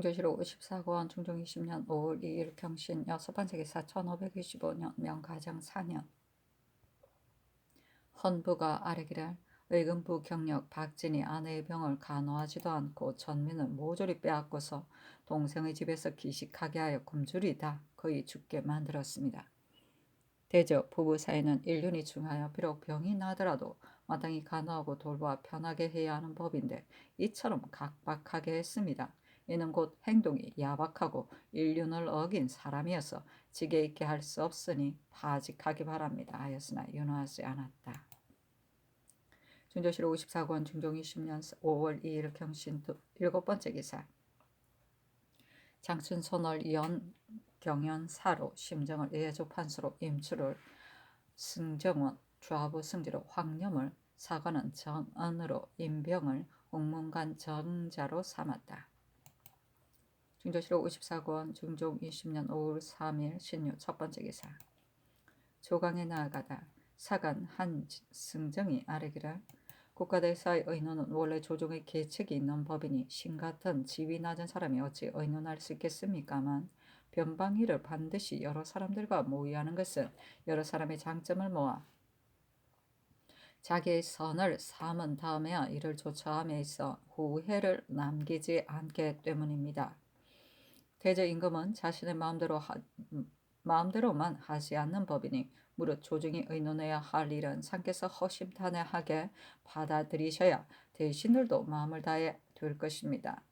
중조실록 54권 중종 20년 5월 2일 경신 여섯번째 기사 1525년 명가장 4년 헌부가 아뢰기를 의금부 경력 박진이 아내의 병을 간호하지도 않고 전민을 모조리 빼앗고서 동생의 집에서 기식하게 하여 굶주리다 거의 죽게 만들었습니다. 대저 부부 사이는 인륜이 중하여 비록 병이 나더라도 마땅히 간호하고 돌보아 편하게 해야 하는 법인데 이처럼 각박하게 했습니다. 이는 곧 행동이 야박하고 인륜을 어긴 사람이어서 지게 있게 할 수 없으니 파직하기 바랍니다 하였으나 윤호하지 않았다. 중조실록 54권 중종 20년 5월 2일 경신 7번째 기사 장춘 손월 연 경연 사로 심정을 예조 판수로 임추를 승정원 좌부 승지로 황념을 사관은 정언으로 임병을 옥문관 정자로 삼았다. 중조실록 54권 중종 20년 5월 3일 신유 첫번째 기사 조강에 나아가다 사관 한승정이 아뢰기를 국가대사의 의논은 원래 조정의 계책이 있는 법이니 신같은 지위 낮은 사람이 어찌 의논할 수 있겠습니까만 변방일을 반드시 여러 사람들과 모의하는 것은 여러 사람의 장점을 모아 자기의 선을 삼은 다음에야 이를 조처함에 있어 후회를 남기지 않기 때문입니다. 대저 임금은 자신의 마음대로만 하지 않는 법이니 무릇 조정이 의논해야 할 일은 상께서 허심탄회하게 받아들이셔야 대신들도 마음을 다해 될 것입니다.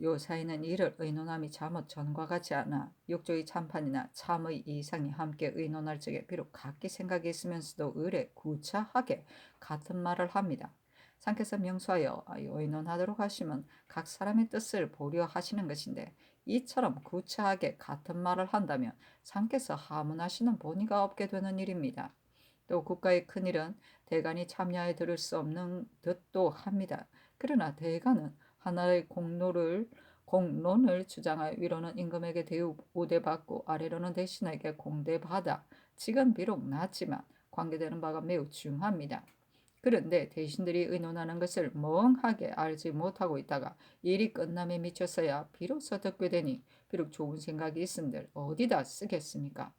요 사이는 이를 의논함이 잘못 전과 같지 않아 욕조의 참판이나 참의 이상이 함께 의논할 적에 비록 각기 생각이 있으면서도 의례 구차하게 같은 말을 합니다. 상께서 명수하여 의논하도록 하시면 각 사람의 뜻을 보려 하시는 것인데 이처럼 구차하게 같은 말을 한다면 상께서 하문하시는 본의가 없게 되는 일입니다. 또 국가의 큰일은 대간이 참여해 들을 수 없는 듯도 합니다. 그러나 대간은 하나의 공론을 주장하여 위로는 임금에게 우대받고 아래로는 대신에게 공대받아 직은 비록 낮지만 관계되는 바가 매우 중요합니다. 그런데 대신들이 의논하는 것을 멍하게 알지 못하고 있다가 일이 끝남에 미쳐서야 비로소 듣게 되니 비록 좋은 생각이 있음들 어디다 쓰겠습니까?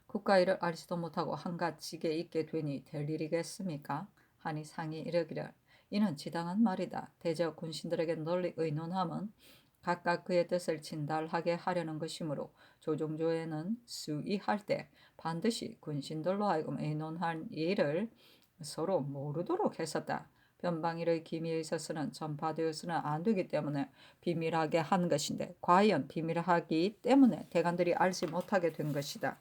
국가 일을 알지도 못하고 한갓 지게 있게 되니 될 일이겠습니까? 하니 상이 이르기를 이는 지당한 말이다. 대저 군신들에게 널리 의논함은 각각 그의 뜻을 진달하게 하려는 것이므로 조종조에는 수의할 때 반드시 군신들로 하여금 의논한 일을 서로 모르도록 했었다. 변방일의 기미에 있어서는 전파되어서는 안 되기 때문에 비밀하게 한 것인데 과연 비밀하기 때문에 대관들이 알지 못하게 된 것이다.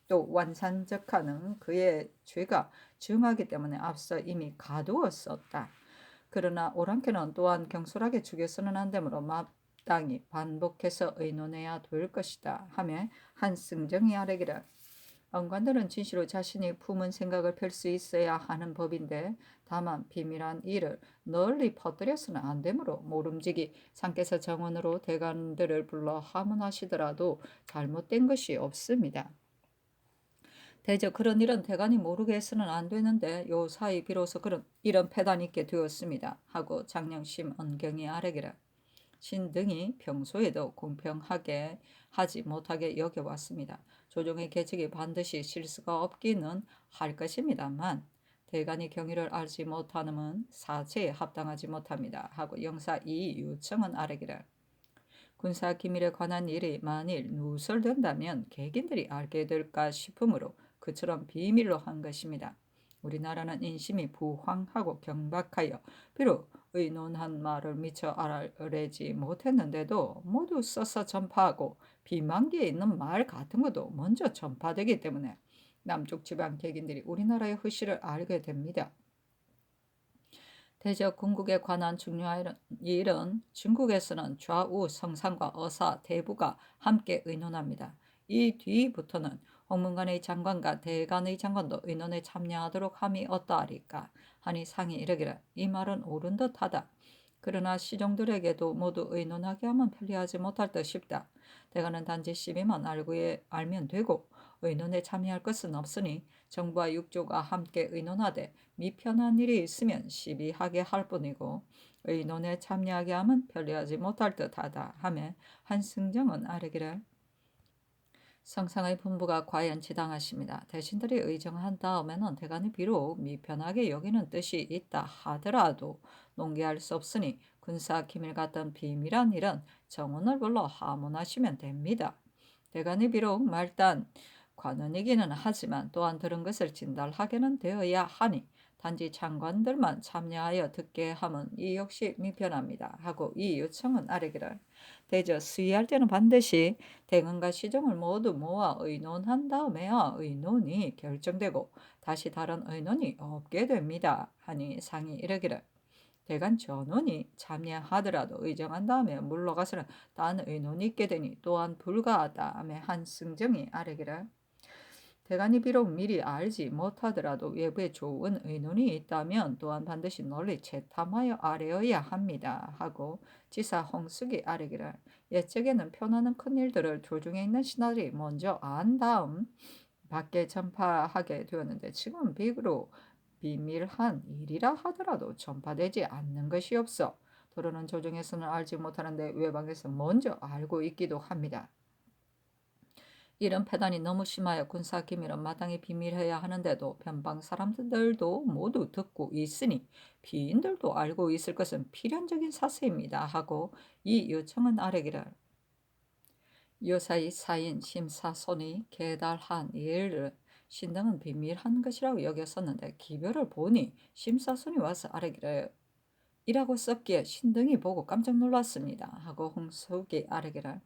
또 완산적하는 그의 죄가 중하기 때문에 앞서 이미 가두었었다. 그러나 오랑캐는 또한 경솔하게 죽여서는 안 되므로 마땅히 반복해서 의논해야 될 것이다 하며 한승정이 아뢰기를 언관들은 진시로 자신이 품은 생각을 펼 수 있어야 하는 법인데 다만 비밀한 일을 널리 퍼뜨려서는 안 되므로 모름지기 상께서 정원으로 대관들을 불러 하문하시더라도 잘못된 것이 없습니다. 대저 그런 일은 대간이 모르게 해서는 안 되는데 요 사이 비로소 이런 패단이 있게 되었습니다. 하고 장령심 언경이 아뢰기를 신등이 평소에도 공평하게 하지 못하게 여겨왔습니다. 조정의 계책이 반드시 실수가 없기는 할 것입니다만 대간이 경위를 알지 못하는 사체에 합당하지 못합니다. 하고 영사 이 유청은 아뢰기를 군사 기밀에 관한 일이 만일 누설된다면 개긴들이 알게 될까 싶으므로 그처럼 비밀로 한 것입니다. 우리나라는 인심이 부황하고 경박하여 비록 의논한 말을 미처 알아내지 못했는데도 모두 써서 전파하고 비만기에 있는 말 같은 것도 먼저 전파되기 때문에 남쪽 지방 개긴들이 우리나라의 흐실을 알게 됩니다. 대저 궁극에 관한 중요한 일은 중국에서는 좌우 성상과 어사, 대부가 함께 의논합니다. 이 뒤부터는 홍문관의 장관과 대간의 장관도 의논에 참여하도록 함이 어떠하리까 하니 상이 이르기를 이 말은 옳은 듯하다. 그러나 시종들에게도 모두 의논하게 하면 편리하지 못할 듯 싶다. 대간은 단지 시비만 알면 되고 의논에 참여할 것은 없으니 정부와 육조가 함께 의논하되 미편한 일이 있으면 시비하게 할 뿐이고 의논에 참여하게 하면 편리하지 못할 듯하다 하며 한승정은 아뢰기를 성상의 분부가 과연 지당하십니다. 대신들이 의정한 다음에는 대간이 비록 미편하게 여기는 뜻이 있다 하더라도 농기할 수 없으니 군사 기밀 같은 비밀한 일은 정원을 불러 하문하시면 됩니다. 대간이 비록 말단 관원이기는 하지만 또한 들은 것을 진달하게는 되어야 하니 단지 장관들만 참여하여 듣게 하면 이 역시 미편합니다. 하고 이 요청은 아래기를 대저 수의할 때는 반드시 대금과 시정을 모두 모아 의논한 다음에야 의논이 결정되고 다시 다른 의논이 없게 됩니다. 하니 상이 이르기를 대간 전원이 참여하더라도 의정한 다음에 물러가서는 딴 의논이 있게 되니 또한 불가하다 하며 한승정이 아뢰기를 대간이 비록 미리 알지 못하더라도 외부에 좋은 의논이 있다면 또한 반드시 널리 재탐하여 아뢰어야 합니다. 하고 지사 홍숙이 아뢰기를 옛적에는 표나는 큰일들을 조중에 있는 신하들이 먼저 안 다음 밖에 전파하게 되었는데 지금 비로 비밀한 일이라 하더라도 전파되지 않는 것이 없어 도로는 조정에서는 알지 못하는데 외방에서 먼저 알고 있기도 합니다. 이런 패단이 너무 심하여 군사 기밀은 마땅히 비밀해야 하는데도 변방 사람들도 모두 듣고 있으니 비인들도 알고 있을 것은 필연적인 사세입니다. 하고 이 요청은 아래기를 요사이 사인 심사손이 계달한 일을 신등은 비밀한 것이라고 여겼었는데 기별을 보니 심사손이 와서 아래기를 이라고 썼기에 신등이 보고 깜짝 놀랐습니다. 하고 홍숙이 아래기를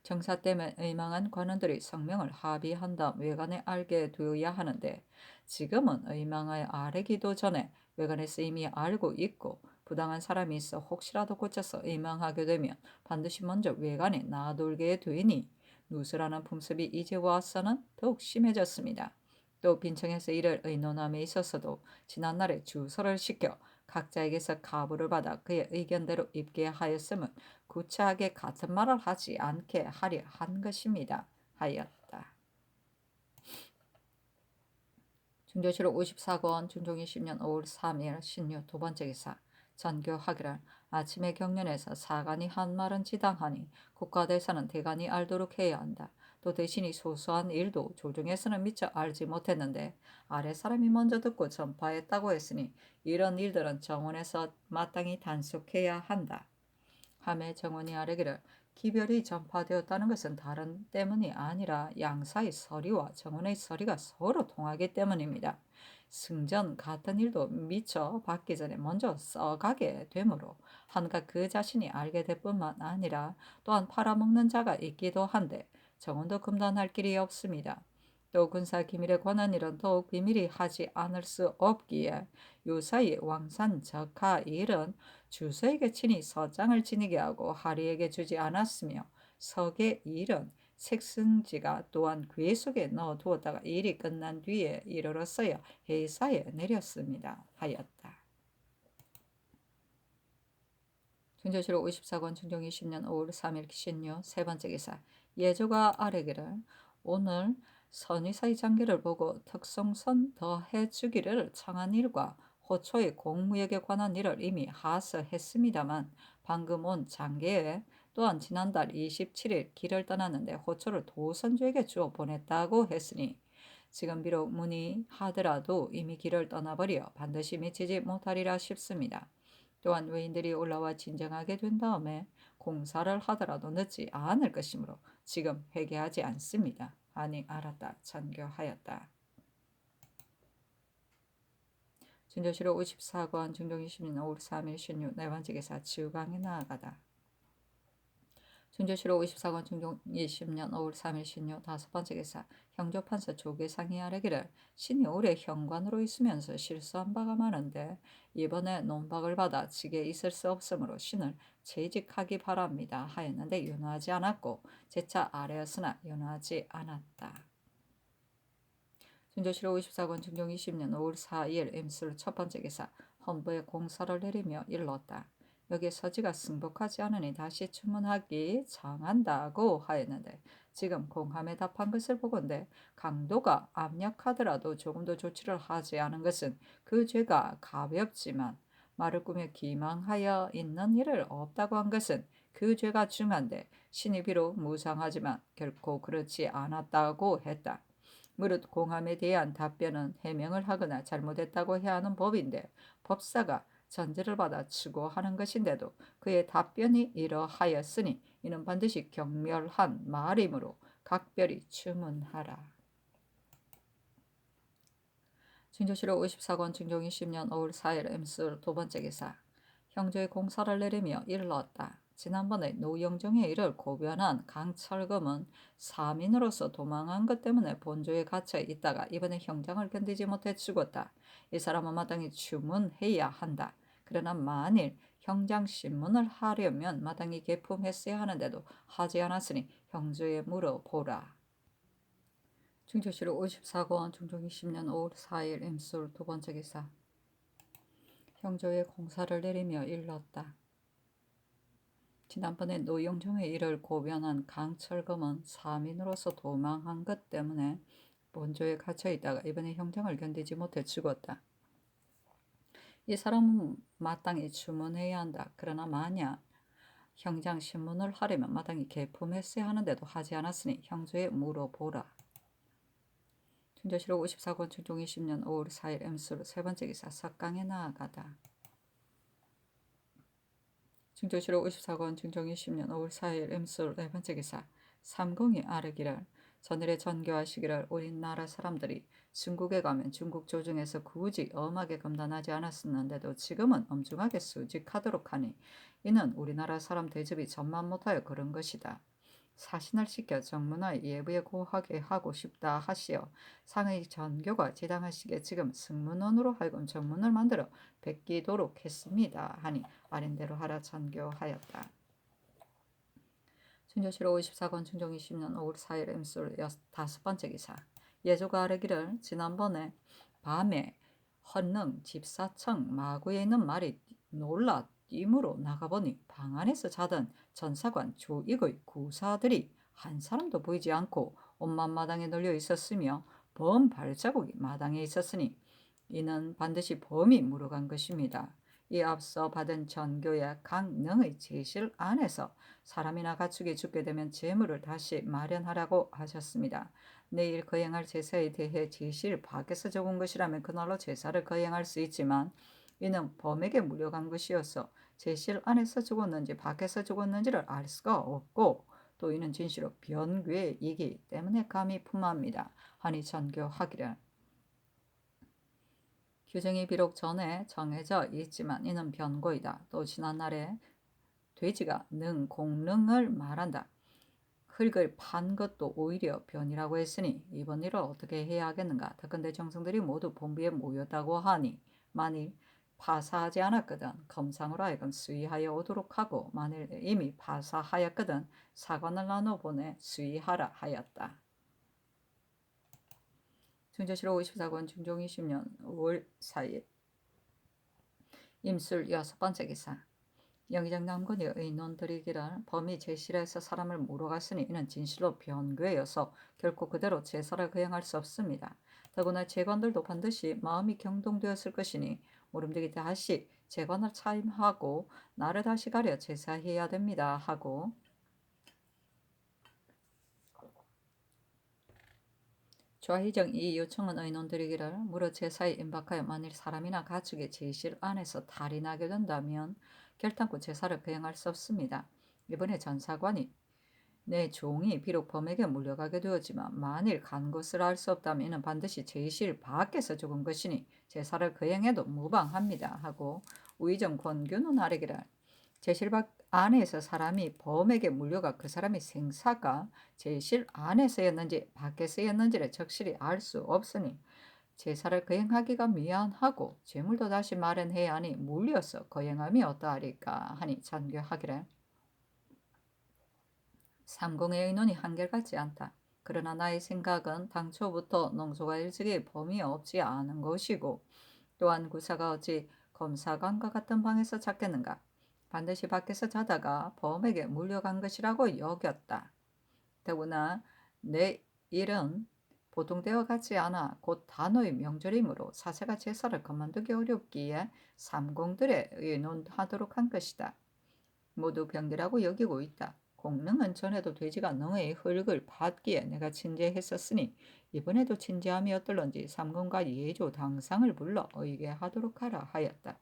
정사 때문에 의망한 관원들이 성명을 합의한 다음 외관에 알게 되어야 하는데 지금은 의망을 아뢰기도 전에 외관에서 이미 알고 있고 부당한 사람이 있어 혹시라도 고쳐서 의망하게 되면 반드시 먼저 외관에 놔돌게 되니 누수라는 풍습이 이제 와서는 더욱 심해졌습니다. 또 빈청에서 이를 의논함에 있어서도 지난날에 주소를 시켜 각자에게서 가부를 받아 그의 의견대로 입게 하였음은 구차하게 같은 말을 하지 않게 하려 한 것입니다. 하였다. 중조실록 54권 중종이 10년 5월 3일 신유 두 번째 기사 전교하기를 아침에 경련에서 사간이 한 말은 지당하니 국가대사는 대간이 알도록 해야 한다. 또 대신이 소소한 일도 조정에서는 미처 알지 못했는데 아래 사람이 먼저 듣고 전파했다고 했으니 이런 일들은 정원에서 마땅히 단속해야 한다. 하매 정원이 아뢰기를 기별이 전파되었다는 것은 다른 때문이 아니라 양사의 서리와 정원의 서리가 서로 통하기 때문입니다. 승전 같은 일도 미처 받기 전에 먼저 써가게 되므로 한가 그 자신이 알게 될 뿐만 아니라 또한 팔아먹는 자가 있기도 한데 정원도 금단할 길이 없습니다. 또 군사 기밀에 관한 일은 더욱 비밀이 하지 않을 수 없기에 요사이 왕산 적하 일은 주서에게 친히 서장을 지니게 하고 하리에게 주지 않았으며 석의 일은 색승지가 또한 궤 속에 넣어두었다가 일이 끝난 뒤에 이르렀어야 회사에 내렸습니다. 하였다. 중조실록 54권 중종 20년 5월 3일 신유 세 번째 기사 예조가 아뢰기를 오늘 선의사의 장계를 보고 특성선 더해주기를 청한 일과 호초의 공무역에 관한 일을 이미 하서했습니다만 방금 온 장계에 또한 지난달 27일 길을 떠났는데 호초를 도선주에게 주어 보냈다고 했으니 지금 비록 문의하더라도 이미 길을 떠나버려 반드시 미치지 못하리라 싶습니다. 또한 외인들이 올라와 진정하게 된 다음에 공사를 하더라도 늦지 않을 것이므로 지금 회개하지 않습니다. 아니 알았다. 전교하였다. 준조실록 54권 중종 20년 5월 3일 신유 네 번째 기사 지우강에 나아가다. 준조실록 54권 중종 20년 5월 3일 신유 다섯 번째 기사 형조판서 조계상이 아뢰기를 신이 오래 현관으로 있으면서 실수한 바가 많은데 이번에 논박을 받아 직에 있을 수 없으므로 신을 재직하기 바랍니다 하였는데 윤호하지 않았고 재차 아뢰었으나 윤호하지 않았다. 준조실록 54권 중종 20년 5월 4일 임술 첫 번째 기사 헌부에 공사를 내리며 일렀다. 여기에 서지가 승복하지 않으니 다시 추문하기 정한다고 하였는데 지금 공함에 답한 것을 보건대 강도가 압력하더라도 조금도 조치를 하지 않은 것은 그 죄가 가볍지만 말을 꾸며 기망하여 있는 일을 없다고 한 것은 그 죄가 중한데 신이 비록 무상하지만 결코 그렇지 않았다고 했다. 무릇 공함에 대한 답변은 해명을 하거나 잘못했다고 해야 하는 법인데 법사가 전제를 받아 추구하는 것인데도 그의 답변이 이러하였으니 이는 반드시 경멸한 말이므로 각별히 추문하라. 진조실록 54권 중종 20년 5월 4일 음술 두 번째 기사. 형제의 공사를 내리며 일렀다. 지난번에 노영정의 일을 고변한 강철금은 사민으로서 도망한 것 때문에 본조에 갇혀 있다가 이번에 형장을 견디지 못해 죽었다. 이 사람은 마땅히 추문해야 한다. 그러나 만일 형장신문을 하려면 마땅히 계품했어야 하는데도 하지 않았으니 형조에 물어보라. 중조실록 54권 중종 20년 5월 4일 임술 두 번째 기사. 형조의 공사를 내리며 일렀다. 지난번에 노영종의 일을 고변한 강철금은 사민으로서 도망한 것 때문에 본조에 갇혀 있다가 이번에 형장을 견디지 못해 죽었다. 이 사람은 마땅히 추문해야 한다. 그러나 만약 형장 신문을 하려면 마땅히 계품했어야 하는데도 하지 않았으니 형조에 물어보라. 중조실록 54권 중종 20년 5월 4일 음술 세 번째 기사. 석강에 나아가다. 중조실록 54권 중종 20년 5월 4일 음술 네 번째 기사. 삼공이 아르기를 전일에 전교하시기를 우리나라 사람들이 중국에 가면 중국 조중에서 굳이 엄하게 금단하지 않았었는데도 지금은 엄중하게 수직하도록 하니 이는 우리나라 사람 대접이 전만 못하여 그런 것이다. 사신을 시켜 정문화의 예부에 고하게 하고 싶다 하시어 상의 전교가 지당하시기에 지금 승문원으로 하여금 정문을 만들어 베끼도록 했습니다 하니 아린대로 하라 전교하였다. 순조실록 54권 중종 20년 5월 4일 음술 다섯 번째 기사. 예조가 아뢰기를 지난번에 밤에 헌능 집사청 마구에 있는 말이 놀라 띠으로 나가보니 방 안에서 자던 전사관 조익의 구사들이 한 사람도 보이지 않고 온만 마당에 널려 있었으며 범 발자국이 마당에 있었으니 이는 반드시 범이 물어간 것입니다. 이 앞서 받은 전교의 강능의 제실 안에서 사람이나 가축이 죽게 되면 재물을 다시 마련하라고 하셨습니다. 내일 거행할 제사에 대해 제실 밖에서 적은 것이라면 그날로 제사를 거행할 수 있지만 이는 범에게 물려간 것이어서 제실 안에서 죽었는지 밖에서 죽었는지를 알 수가 없고 또 이는 진실로 변괴이기 때문에 감히 품합니다. 하니 전교하기를 규정이 비록 전에 정해져 있지만 이는 변고이다. 또 지난날에 돼지가 공능을 말한다. 흙을 판 것도 오히려 변이라고 했으니 이번 일을 어떻게 해야 하겠는가. 더건대 정성들이 모두 본부에 모였다고 하니 만일 파사하지 않았거든 검상으로 하여금 수의하여 오도록 하고 만일 이미 파사하였거든 사관을 나눠 보내 수의하라 하였다. 중조실록 54권 중종 20년 5월 4일 임술 여섯 번째 기사. 영의정 남군이 의논드리기를 범이 제실에서 사람을 물어갔으니 이는 진실로 변괴여서 결코 그대로 제사를 거행할 수 없습니다. 더구나 재관들도 반드시 마음이 경동되었을 것이니 모름지기 다시 재관을 차임하고 나를 다시 가려 제사해야 됩니다 하고 좌희정 이 요청은 의논드리기를 무릇 제사에 임박하여 만일 사람이나 가축의 제실 안에서 탈이 나게 된다면 결단코 제사를 거행할 수 없습니다. 이번에 전사관이 내 종이 비록 범에게 물려가게 되었지만 만일 간 것을 알 수 없다면 이는 반드시 제실 밖에서 죽은 것이니 제사를 거행해도 무방합니다 하고 우의정 권규는 아뢰기를 제실 밖 안에서 사람이 범에게 물려가 그 사람의 생사가 제실 안에서였는지 밖에서였는지를 적실히 알 수 없으니 제사를 거행하기가 미안하고 재물도 다시 마련해야 하니 물려서 거행함이 어떠하리까 하니 전교하기를 삼공의 의논이 한결같지 않다. 그러나 나의 생각은 당초부터 농소가 일찍이 범이 없지 않은 것이고 또한 구사가 어찌 검사관과 같은 방에서 잤겠는가. 반드시 밖에서 자다가 범에게 물려간 것이라고 여겼다. 더구나 내 일은 보통 때와 같지 않아 곧 단오의 명절이므로 사세가 제사를 그만두기 어렵기에 삼공들에 의논하도록 한 것이다. 모두 병기라고 여기고 있다. 공능은 전에도 돼지가 능의 흙을 받기에 내가 친제했었으니 이번에도 친제함이 어떨런지 삼공과 예조 당상을 불러 의계하도록 하라 하였다.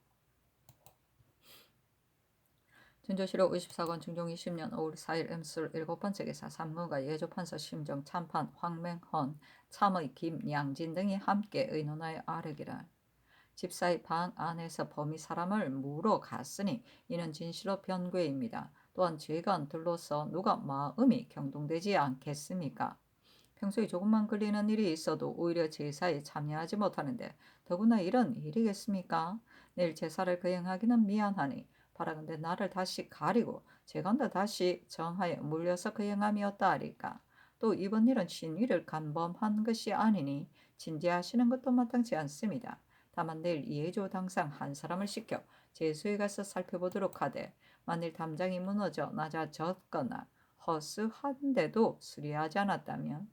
준조실록 54권 중종 20년 5월 4일 음술 7번째 기사 삼문과 예조판서 심정 참판 황맹헌 참의 김양진 등이 함께 의논하여 아뢰기를 집사의 방 안에서 범이 사람을 물어갔으니 이는 진실로 변괴입니다. 또한 죄관들로서 누가 마음이 경동되지 않겠습니까? 평소에 조금만 걸리는 일이 있어도 오히려 제사에 참여하지 못하는데 더구나 이런 일이겠습니까? 내일 제사를 거행하기는 미안하니 바라건대 나를 다시 가리고 재간다 다시 정하여 물려서 거행함이었다 하리까. 또 이번 일은 신위를 간범한 것이 아니니 진지하시는 것도 마땅치 않습니다. 다만 내일 예조 당상 한 사람을 시켜 제수에 가서 살펴보도록 하되 만일 담장이 무너져 낮아졌거나 허스한데도 수리하지 않았다면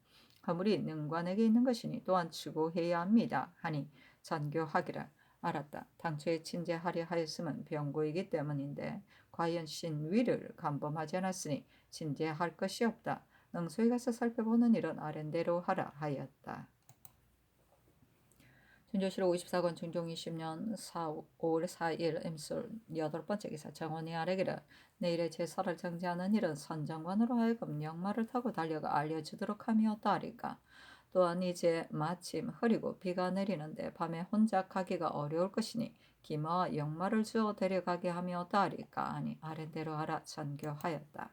허물이 능관에게 있는 것이니 또한 추구해야 합니다 하니 전교하기를 알았다. 당초에 친제하려 하였음은 병고이기 때문인데 과연 신위를 간범하지 않았으니 친제할 것이 없다. 능소에 가서 살펴보는 일은 아랜대로 하라 하였다. 준조실록 54권 중종 20년 5월 4일 임술 8번째 기사 정원이 아뢰기를 내일의 제사를 정지하는 일은 선장관으로 하여금 영마를 타고 달려가 알려주도록 함이었다 하리까. 또한 이제 마침 흐리고 비가 내리는데 밤에 혼자 가기가 어려울 것이니 기마와 영마를 주어 데려가게 하미었다 하리까 하니 아랜대로 하라 전교하였다.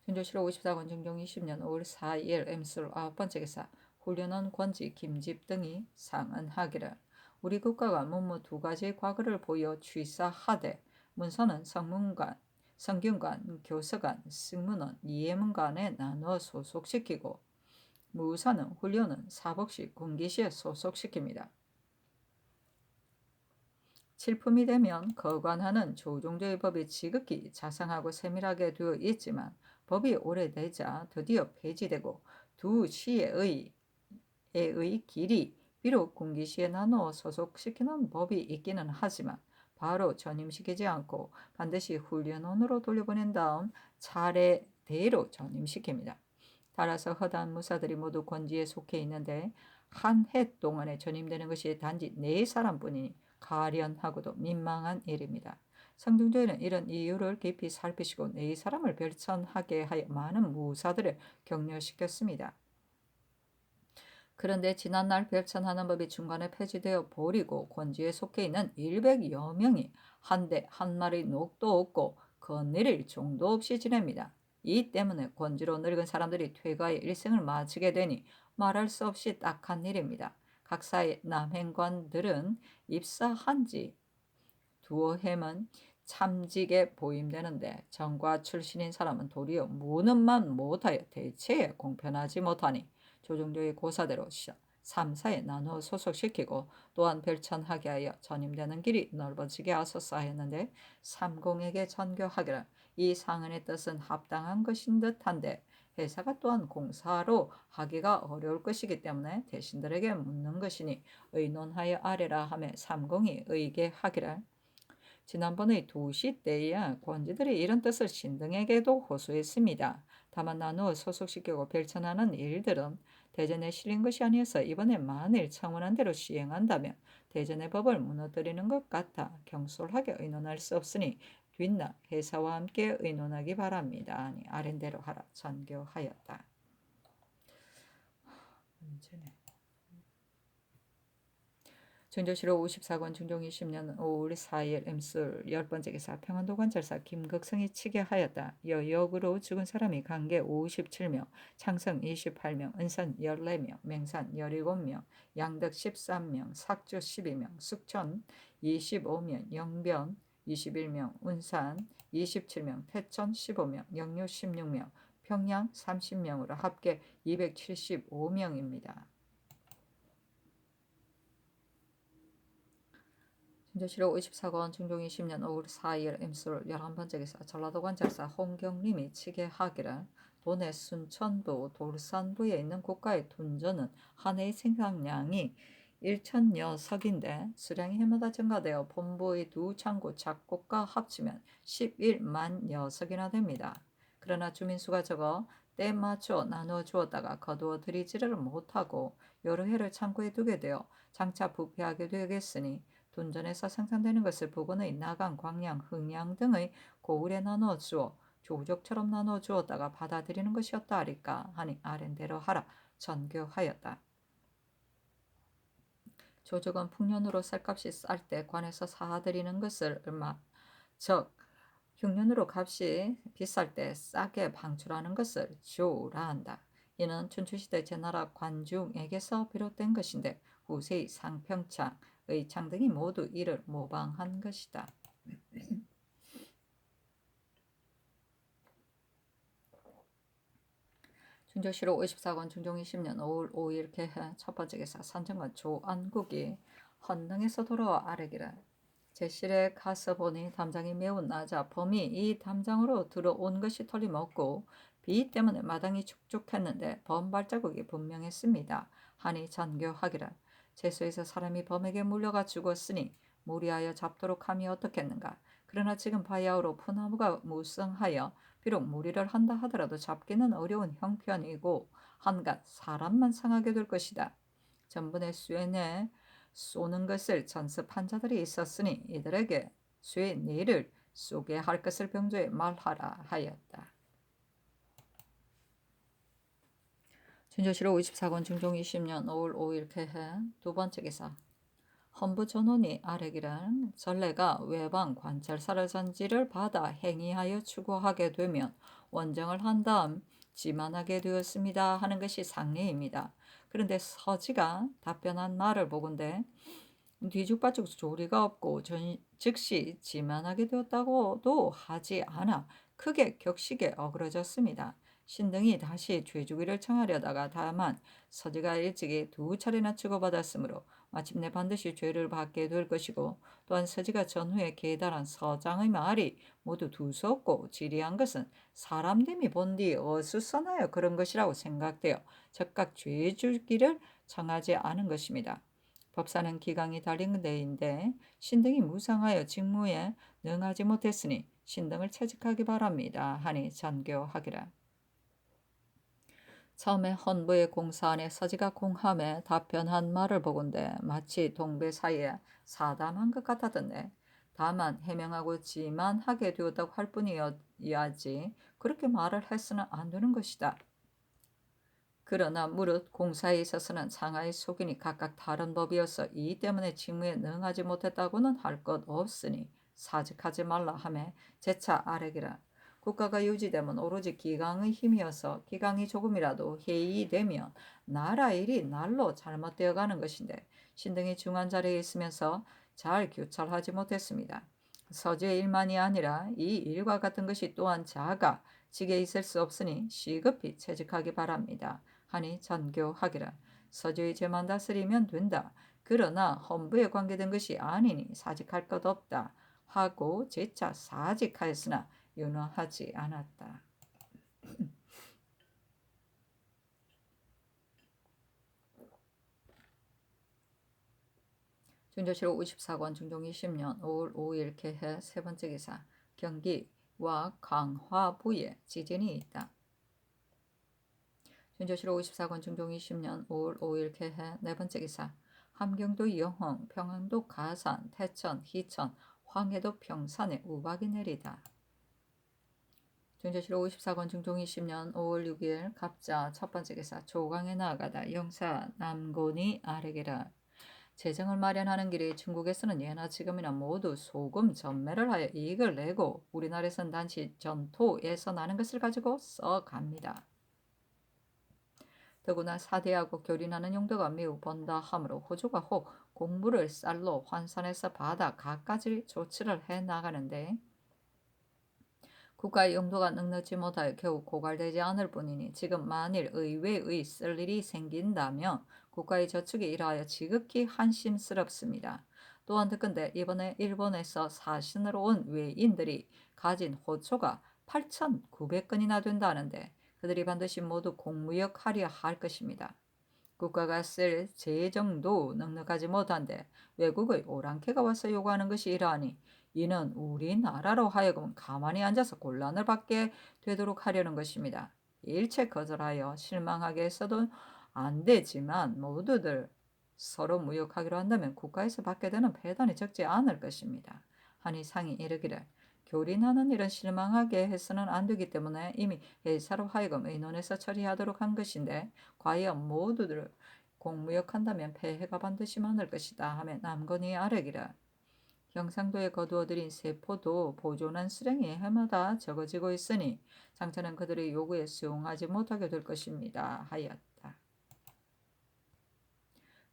준조실록 54권 중종 20년 5월 4일 임술 9번째 기사 훈련원 권지 김집 등이 상언하기를 우리 국가가 문무 두 가지의 과거를 보여 취사하되 문서는 성균관, 교서관, 승문원, 이해문관에 나누어 소속시키고 무사는 훈련은 사복시, 군기시에 소속시킵니다. 칠품이 되면 거관하는 조종조의 법이 지극히 자상하고 세밀하게 되어 있지만 법이 오래되자 드디어 폐지되고 두 시의 길이 비록 군기시에 나누어 소속시키는 법이 있기는 하지만 바로 전임시키지 않고 반드시 훈련원으로 돌려보낸 다음 차례대로 전임시킵니다. 따라서 허다한 무사들이 모두 권지에 속해 있는데 한 해 동안에 전임되는 것이 단지 4사람뿐이니 가련하고도 민망한 일입니다. 성중조에는 이런 이유를 깊이 살피시고 4사람을 별천하게 하여 많은 무사들을 격려시켰습니다. 그런데 지난날 별천하는 법이 중간에 폐지되어 버리고 권지에 속해 있는 100여 명이 한데 한 마리 녹도 없고 건네릴 종도 없이 지냅니다. 이 때문에 권지로 늙은 사람들이 퇴가의 일생을 마치게 되니 말할 수 없이 딱한 일입니다. 각사의 남행관들은 입사한 지 두어 해면 참직에 보임되는데 정과 출신인 사람은 도리어 무능만 못하여 대체에 공편하지 못하니 조정조의 고사대로 3사에 나누어 소속시키고 또한 별천하게 하여 전임되는 길이 넓어지게 하소서 하였는데 삼공에게 전교하기를 이 상언의 뜻은 합당한 것인 듯한데 회사가 또한 공사로 하기가 어려울 것이기 때문에 대신들에게 묻는 것이니 의논하여 아래라 하며 삼공이 의계하기를 지난번의 2시 때에 권지들이 이런 뜻을 신등에게도 호소했습니다. 다만 나누어 소속시키고 별천하는 일들은 대전에 실린 것이 아니어서 이번에 만일 청원한 대로 시행한다면 대전의 법을 무너뜨리는 것 같아 경솔하게 의논할 수 없으니 뒷날 회사와 함께 의논하기 바랍니다. 아니 아랜대로 하라 전교하였다. 문제네. 준조실록 54권 중종 20년 5월 4일 임술 10번째 기사 평안도관찰사 김극성이 치게 하였다. 여역으로 죽은 사람이 간계 57명, 창성 28명, 은산 14명, 맹산 17명, 양덕 13명, 삭주 12명, 숙천 25명, 영변 21명, 운산 27명, 태천 15명, 영유 16명, 평양 30명으로 합계 275명입니다. 준조실록 54권 중종 20년 5월 4일 임술 11번째 기사 전라도관찰사 홍경림이 치게 하기를 도내 순천부, 돌산부에 있는 국가의 둔전은 한 해의 생산량이 1천여 석인데 수량이 해마다 증가되어 본부의 두 창고 작곡과 합치면 11만여 석이나 됩니다. 그러나 주민수가 적어 때 맞춰 나누어 주었다가 거두어 들이지를 못하고 여러 해를 창고에 두게 되어 장차 부패하게 되겠으니 둔전에서 생산되는 것을 부근의 나강, 광양, 흥양 등의 고을에 나누어 주어 조적처럼 나누어 주었다가 받아들이는 것이었다 하리까 하니 아랜대로 하라 전교하였다. 조적은 풍년으로 쌀값이 쌀 때 관에서 사들이는 것을 즉 흉년으로 값이 비쌀 때 싸게 방출하는 것을 조라 한다. 이는 춘추시대 제나라 관중에게서 비롯된 것인데 후세의 상평창, 의창 등이 모두 이를 모방한 것이다. 춘조실록 54권 중종 20년 5월 5일 개해 첫 번째 기사 산정관 조안국이 헌능에서 돌아와 아뢰기를 제실에 가서 보니 담장이 매우 낮아 범이 이 담장으로 들어온 것이 틀림없고 비 때문에 마당이 축축했는데 범 발자국이 분명했습니다. 하니 전교하기를 제수에서 사람이 범에게 물려가 죽었으니 무리하여 잡도록 함이 어떻겠는가. 그러나 지금 바야흐로 푸나무가 무성하여 비록 무리를 한다 하더라도 잡기는 어려운 형편이고 한갓 사람만 상하게 될 것이다. 전분의 수엔에 쏘는 것을 전습한 자들이 있었으니 이들에게 수의 네를 쏘게 할 것을 병조에 말하라 하였다. 춘조실록 54권 중종 20년 5월 5일 개해 두 번째 기사 헌부 전원이 아뢰기를 전례가 외방 관찰사를 전지를 받아 행위하여 추구하게 되면 원정을 한 다음 지만하게 되었습니다 하는 것이 상례입니다. 그런데 서지가 답변한 말을 보건대 뒤죽박죽 조리가 없고 즉시 지만하게 되었다고도 하지 않아 크게 격식에 어그러졌습니다. 신등이 다시 죄주기를 청하려다가 다만 서지가 일찍이 두 차례나 치고받았으므로 마침내 반드시 죄를 받게 될 것이고 또한 서지가 전후에 계달한 서장의 말이 모두 두서없고 지리한 것은 사람됨이 본디 어수선하여 그런 것이라고 생각되어 즉각 죄주기를 청하지 않은 것입니다. 법사는 기강이 달린 데인데 신등이 무상하여 직무에 능하지 못했으니 신등을 채직하기 바랍니다 하니 전교하기라. 처음에 헌부의 공사 안에 서지가 공함에 답변한 말을 보건대 마치 동배 사이에 사담한 것 같았던데 다만 해명하고 지만하게 되었다고 할 뿐이어야지 그렇게 말을 해서는 안 되는 것이다. 그러나 무릇 공사에 있어서는 상하의 속인이 각각 다른 법이어서 이 때문에 직무에 능하지 못했다고는 할 것 없으니 사직하지 말라 하매 재차 아뢰기라. 국가가 유지되면 오로지 기강의 힘이어서 기강이 조금이라도 해이되면 나라 일이 날로 잘못되어 가는 것인데 신등이 중한 자리에 있으면서 잘 교찰하지 못했습니다. 서지의 일만이 아니라 이 일과 같은 것이 또한 자가 직에 있을 수 없으니 시급히 채직하기 바랍니다. 하니 전교하기라. 서주의 죄만 다스리면 된다. 그러나 헌부에 관계된 것이 아니니 사직할 것 없다. 하고 재차 사직하였으나 윤허하지 않았다. 춘조실록 54권 중종 20년 5월 5일 개해 세 번째 기사 경기와 강화부에 지진이 있다. 춘조실록 54권 중종 20년 5월 5일 개해 네 번째 기사 함경도 영흥, 평안도 가산, 태천, 희천, 황해도 평산에 우박이 내리다. 춘조실록 54권 중종 20년 5월 6일 갑자 첫 번째 기사 조강에 나아가다 영사 남곤이 아뢰기라. 재정을 마련하는 길이 중국에서는 예나 지금이나 모두 소금 전매를 하여 이익을 내고 우리나라에서는 단지 전토에서 나는 것을 가지고 써갑니다. 더구나 사대하고 교린하는 용도가 매우 번다 하므로 호주가 혹 공물을 쌀로 환산해서 받아 갖가지 조치를 해나가는데 국가의 용도가 넉넉지 못하여 겨우 고갈되지 않을 뿐이니 지금 만일 의외의 쓸 일이 생긴다면 국가의 저축에 이러하여 지극히 한심스럽습니다. 또한 듣건대 이번에 일본에서 사신으로 온 외인들이 가진 호초가 8,900건이나 된다는데 그들이 반드시 모두 공무역하려 할 것입니다. 국가가 쓸 재정도 넉넉하지 못한데 외국의 오랑캐가 와서 요구하는 것이 이러하니 이는 우리나라로 하여금 가만히 앉아서 곤란을 받게 되도록 하려는 것입니다. 일체 거절하여 실망하게 해서도 안 되지만 모두들 서로 무역하기로 한다면 국가에서 받게 되는 폐단이 적지 않을 것입니다. 하니 상이 이르기를 교린하는 일은 실망하게 해서는 안 되기 때문에 이미 회사로 하여금 의논해서 처리하도록 한 것인데 과연 모두들 공무역한다면 폐해가 반드시 많을 것이다 하며 남건이 아뢰기를 경상도에 거두어들인 세포도 보존한 수령이 해마다 적어지고 있으니 장차는 그들의 요구에 수용하지 못하게 될 것입니다 하였다.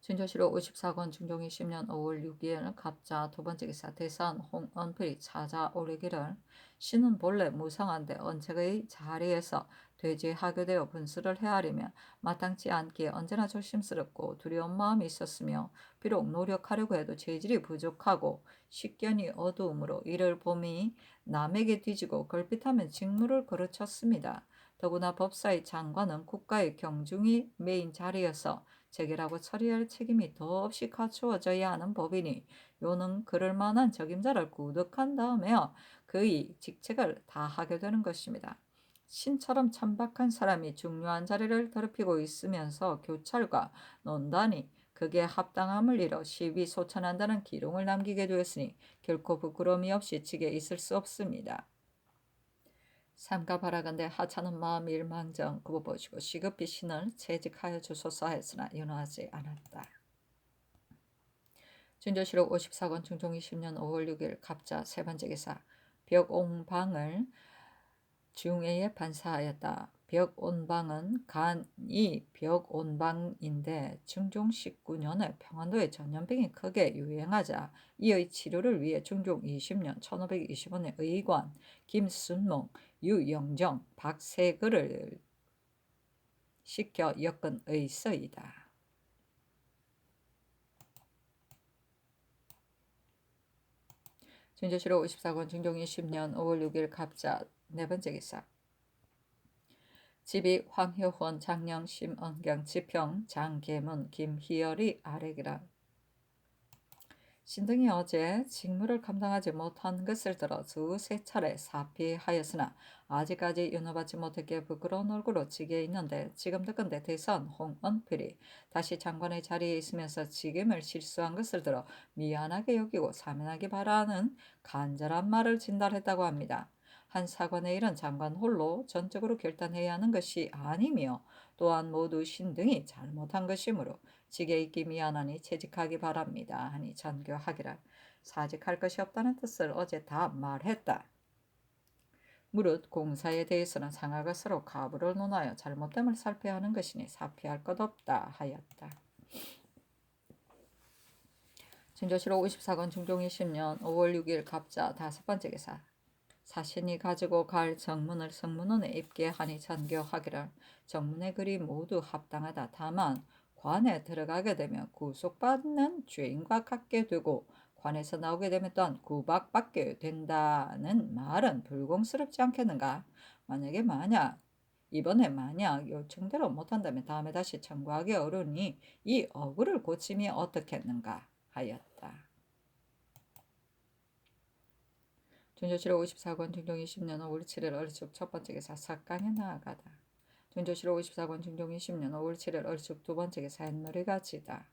진조실록 54권 중종이 10년 5월 6일 갑자 두 번째 기사 대선 홍언필이 찾아오르기를 신은 본래 무성한데 언책의 자리에서 돼지하게 되어 분수를 헤아리며 마땅치 않기에 언제나 조심스럽고 두려운 마음이 있었으며 비록 노력하려고 해도 재질이 부족하고 식견이 어두우므로 이를 봄이 남에게 뒤지고 걸핏하면 직무를 거르쳤습니다. 더구나 법사의 장관은 국가의 경중이 메인 자리여서 재결하고 처리할 책임이 더없이 갖추어져야 하는 법이니 요는 그럴 만한 적임자를 구득한 다음에야 그의 직책을 다하게 되는 것입니다. 신처럼 천박한 사람이 중요한 자리를 더럽히고 있으면서 교찰과 논단이 그게 합당함을 잃어 시비소천한다는 기록을 남기게 되었으니 결코 부끄러움이 없이 직에 있을 수 없습니다. 삼가 바라건대 하찮은 마음 일망정 그거 보시고 시급히 신을 채직하여 주소서 했으나 연호하지 않았다. 준조실록 54권 중종이 10년 5월 6일 갑자 세 번째 기사 벽옹방을 중의에 반사하였다. 벽온방은 간이 벽온방인데 중종 19년에 평안도에 전염병이 크게 유행하자 이의 치료를 위해 중종 20년 1525년 의관 김순몽, 유영정, 박세글을 시켜 엮은 의서이다. 준조실록 54권 중종 20년 5월 6일 갑자 네 번째 기사 집이 황효헌, 장령, 심언경, 지평, 장계문, 김희열이 아래기라. 신등이 어제 직무를 감당하지 못한 것을 들어 두세 차례 사피하였으나 아직까지 윤호받지 못했기에 부끄러운 얼굴로 직에 있는데 지금 듣건대 대선 홍언필이 다시 장관의 자리에 있으면서 직임을 실수한 것을 들어 미안하게 여기고 사면하기 바라는 간절한 말을 진달했다고 합니다. 한 사관의 일은 장관 홀로 전적으로 결단해야 하는 것이 아니며 또한 모두 신등이 잘못한 것이므로 직에 있기 미안하니 채직하기 바랍니다 하니 전교하기를 사직할 것이 없다는 뜻을 어제 다 말했다. 무릇 공사에 대해서는 상하가 서로 가부를 논하여 잘못됨을 살펴야 하는 것이니 사피할 것 없다 하였다. 진조실록 54권 중종 20년 5월 6일 갑자 다섯 번째 기사 사신이 가지고 갈 정문을 성문원에 입게 하니 전교하기를 정문의 글이 모두 합당하다. 다만 관에 들어가게 되면 구속받는 죄인과 같게 되고 관에서 나오게 되면 또한 구박받게 된다는 말은 불공스럽지 않겠는가? 이번에 만약 요청대로 못한다면 다음에 다시 청구하기 어려우니 이 억울을 고침이 어떻겠는가 하였다. 준조실록 54권 중종 20년 5월 7일 얼죽 첫 번째 기사 석강에 나아가다. 준조실록 54권 중종 20년 5월 7일 얼죽 두 번째 기사 햇놀이가 지다.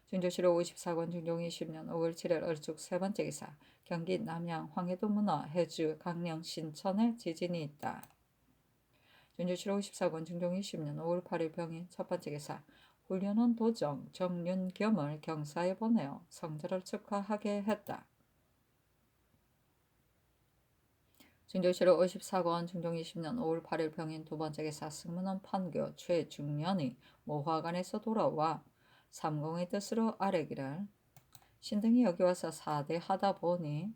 준조실록 54권 중종 20년 5월 7일 얼죽 세 번째 기사 경기 남양 황해도 문어 해주 강령 신천에 지진이 있다. 준조실록 54권 중종 20년 5월 8일 병인 첫 번째 기사 훈련원 도정 정윤겸을 경사에 보내어 성절을 축하하게 했다. 진조실록 54권 중종 20년 5월 8일 병인 두 번째 기사 승문원 판교 최중년이 모화관에서 돌아와 삼공의 뜻으로 아뢰기를 신등이 여기 와서 사대하다 보니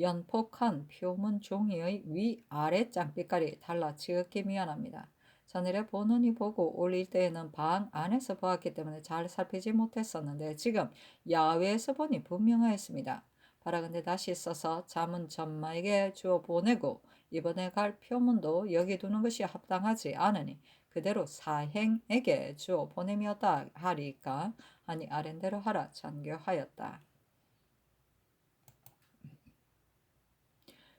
연폭한 표문 종이의 위아래 장빛깔이 달라 지극히 미안합니다. 전일에 보느니 보고 올릴 때에는 방 안에서 보았기 때문에 잘 살피지 못했었는데 지금 야외에서 보니 분명하였습니다. 바라건대 다시 써서 자문 전마에게 주어 보내고 이번에 갈 표문도 여기 두는 것이 합당하지 않으니 그대로 사행에게 주어 보냄이었다 하리까 하니 아랜대로 하라 전교하였다.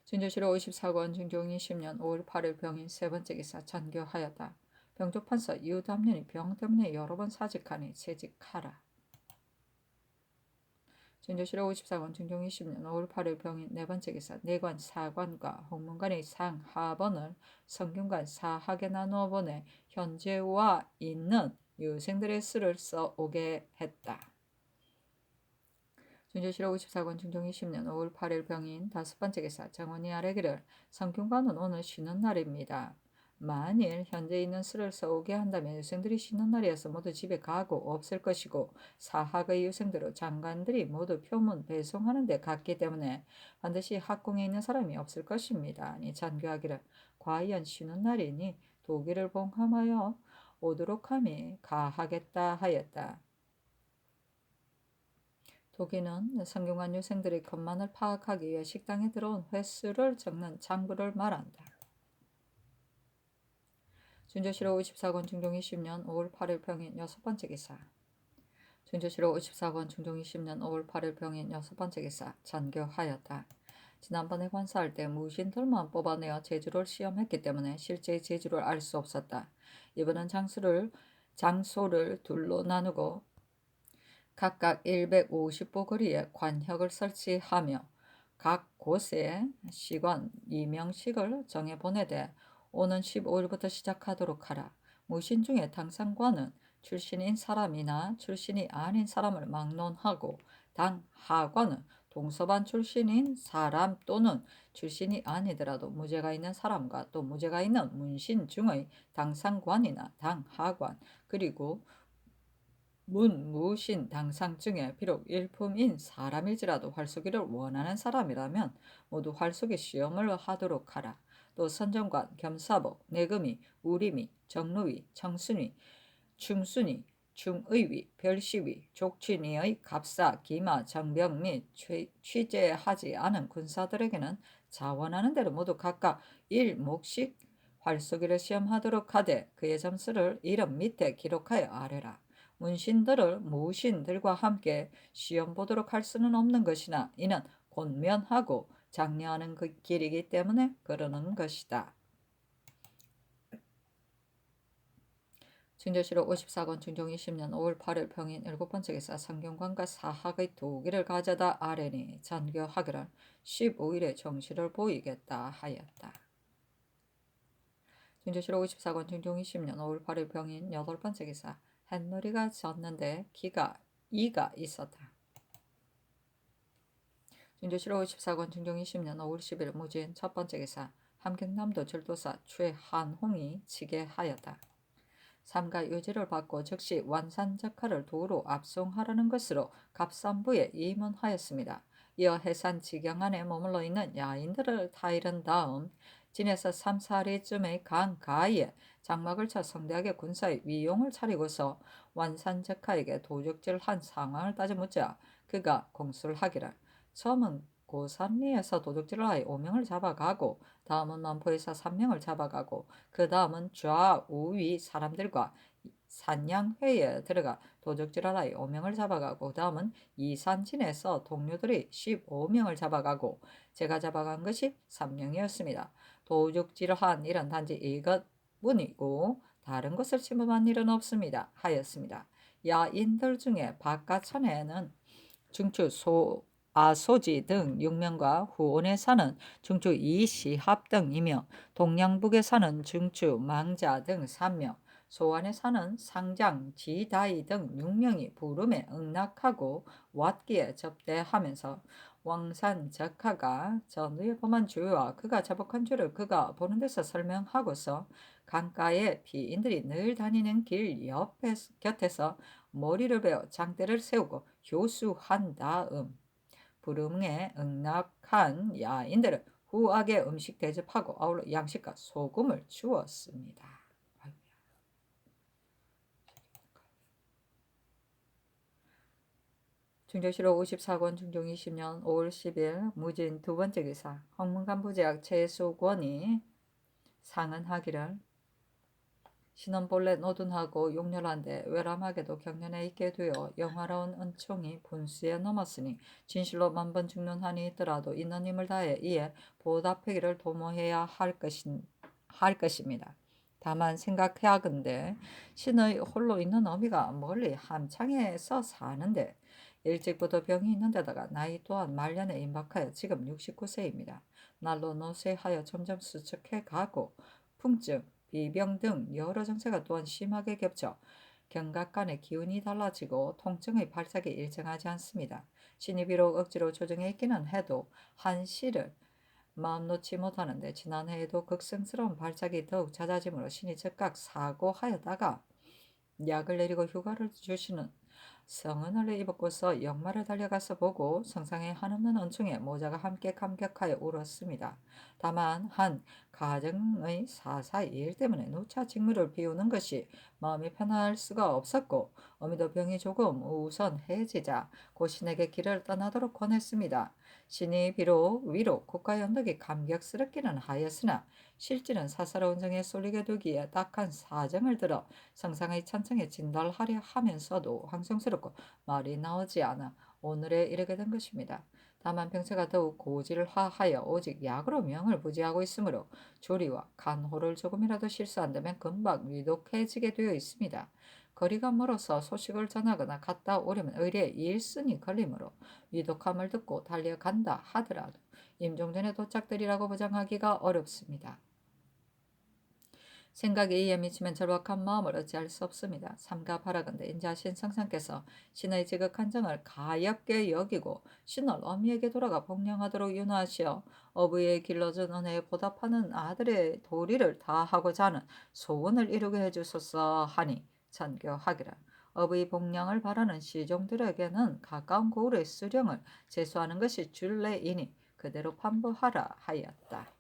진주시로 54권 중종 20년 5월 8일 병인 세 번째 기사 전교하였다. 병조판서 이유담년이 병 때문에 여러 번 사직하니 재직하라. 진주시로 54권 중종 20년 5월 8일 병인 네 번째 기사 내관 사관과 홍문관의 상하번을 성균관 사학에 나누어 보내 현재와 있는 유생들의 수를 써오게 했다. 진주시로 54권 중종 20년 5월 8일 병인 다섯 번째 기사 정원이 아뢰기를 성균관은 오늘 쉬는 날입니다. 만일 현재 있는 수를 써오게 한다면 유생들이 쉬는 날이어서 모두 집에 가고 없을 것이고 사학의 유생들로 장관들이 모두 표문 배송하는 데 갔기 때문에 반드시 학궁에 있는 사람이 없을 것입니다. 아니 전교하기를 과연 쉬는 날이니 도기를 봉함하여 오도록 함이 가하겠다 하였다. 도기는 성균관 유생들의 것만을 파악하기 위해 식당에 들어온 횟수를 적는 장부를 말한다. 진주시로 54권 중종 20년 5월 8일 병인 여섯 번째 기사 진주시로 54권 중종 20년 5월 8일 병인 여섯 번째 기사 전교하였다. 지난번에 관사할 때 무신들만 뽑아내어 제주를 시험했기 때문에 실제 제주를 알 수 없었다. 이번은 장소를 둘로 나누고 각각 150보 거리에 관역을 설치하며 각 곳에 시관 이명식을 정해 보내되 오는 15일부터 시작하도록 하라. 무신 중에 당상관은 출신인 사람이나 출신이 아닌 사람을 막론하고 당하관은 동서반 출신인 사람 또는 출신이 아니더라도 무죄가 있는 사람과 또 무죄가 있는 문신 중의 당상관이나 당하관 그리고 무신 당상 중에 비록 일품인 사람일지라도 활쏘기를 원하는 사람이라면 모두 활쏘기 시험을 하도록 하라. 또 선정관, 겸사복, 내금위, 우림위, 정루위, 청순위, 충순위, 중의위, 별시위, 족친위의 갑사, 기마, 정병 및 취재하지 않은 군사들에게는 자원하는 대로 모두 각각 1몫씩 활쏘기를 시험하도록 하되 그의 점수를 이름 밑에 기록하여 아뢰라. 문신들을 무신들과 함께 시험 보도록 할 수는 없는 것이나 이는 권면하고 장려하는 그 길이기 때문에 그러는 것이다. 진주시로 54권 중종 20년 5월 8일 병인 일곱 번째 기사 성균관과 사학의 도기를 가져다 아뢰니 전교하기를 15일에 정시를 보이겠다 하였다. 진주시로 54권 중종 20년 5월 8일 병인 여덟 번째 기사 햇놀이가 졌는데 이가 있었다. 진주시로 54권 중종 20년 5월 10일 무진 첫 번째 기사 함경남도 절도사 최한홍이 치게 하였다. 삼가 유지를 받고 즉시 완산적화를 도로 압송하라는 것으로 갑산부에 임원하였습니다. 이어 해산 지경 안에 머물러 있는 야인들을 타이른 다음 진에서 3, 4리쯤의 강가에 장막을 쳐 성대하게 군사의 위용을 차리고서 완산적화에게 도적질한 상황을 따져묻자 그가 공수를 하기를 처음은 고산리에서 도적질을 하여 5명을 잡아가고 다음은 만포에서 3명을 잡아가고 그 다음은 좌우위 사람들과 산양회에 들어가 도적질을 하여 5명을 잡아가고 그 다음은 이산진에서 동료들이 15명을 잡아가고 제가 잡아간 것이 3명이었습니다. 도적질을 한 일은 단지 이것뿐이고 다른 것을 침범한 일은 없습니다. 하였습니다. 야인들 중에 바깥천에는 중추 아소지 등 6명과 후원에 사는 중추 이시합 등이며 동양북에 사는 중추 망자 등 3명, 소안에 사는 상장 지다이 등 6명이 부름에 응낙하고 왔기에 접대하면서 왕산적하가 전후에 범한 죄와 그가 자복한 죄를 그가 보는 데서 설명하고서 강가에 피인들이 늘 다니는 길 곁에서 머리를 베어 장대를 세우고 효수한 다음 부름에 응낙한 야인들은 후하게 음식 대접하고 아울러 양식과 소금을 주었습니다. 중조실록 54권 중종 20년 5월 10일 무진 두 번째 기사 황문간부제약 최수권이 상언하기를 신은 본래 노둔하고 용렬한데 외람하게도 경련에 있게 되어 영화로운 은총이 분수에 넘었으니 진실로 만번 죽는 한이 있더라도 있는 힘을 다해 이에 보답하기를 도모해야 할 것입니다. 다만 생각해야건대 신의 홀로 있는 어미가 멀리 함창에서 사는데 일찍부터 병이 있는 데다가 나이 또한 말년에 임박하여 지금 69세입니다. 날로 노쇠하여 점점 수척해 가고 풍증, 비병 등 여러 증세가 또한 심하게 겹쳐 경각간의 기운이 달라지고 통증의 발작이 일정하지 않습니다. 신이 비록 억지로 조정해 있기는 해도 한시를 마음 놓지 못하는데 지난해에도 극성스러운 발작이 더욱 잦아지므로 신이 즉각 사고하였다가 약을 내리고 휴가를 주시는 성은을 입었고서 역마를 달려가서 보고 성상에 한없는 은총에 모자가 함께 감격하여 울었습니다. 다만 한 가정의 사사의 일 때문에 누차 직무를 비우는 것이 마음이 편할 수가 없었고 어미도 병이 조금 우선해지자 고신에게 길을 떠나도록 권했습니다. 신이 비록 위로 국가연덕이 감격스럽기는 하였으나 실질은 사사로운 정에 쏠리게 두기에 딱한 사정을 들어 성상의 천청에 진달하려 하면서도 황송스럽고 말이 나오지 않아 오늘에 이르게 된 것입니다. 다만 병세가 더욱 고질화하여 오직 약으로 명을 부지하고 있으므로 조리와 간호를 조금이라도 실수한다면 금방 위독해지게 되어 있습니다. 거리가 멀어서 소식을 전하거나 갔다 오려면 의뢰 일순이 걸리므로 위독함을 듣고 달려간다 하더라도 임종전에 도착되리라고 보장하기가 어렵습니다. 생각에 이에 미치면 절박한 마음을 어찌할 수 없습니다. 삼가 바라건대 인자신 성상께서 신의 지극한 정을 가엾게 여기고 신을 어미에게 돌아가 복령하도록 윤호하시어 어부의 길러준 은혜에 보답하는 아들의 도리를 다하고자 하는 소원을 이루게 해주소서 하니 전교하기를 어부의 복령을 바라는 시종들에게는 가까운 고을의 수령을 제수하는 것이 줄례이니 그대로 판부하라 하였다.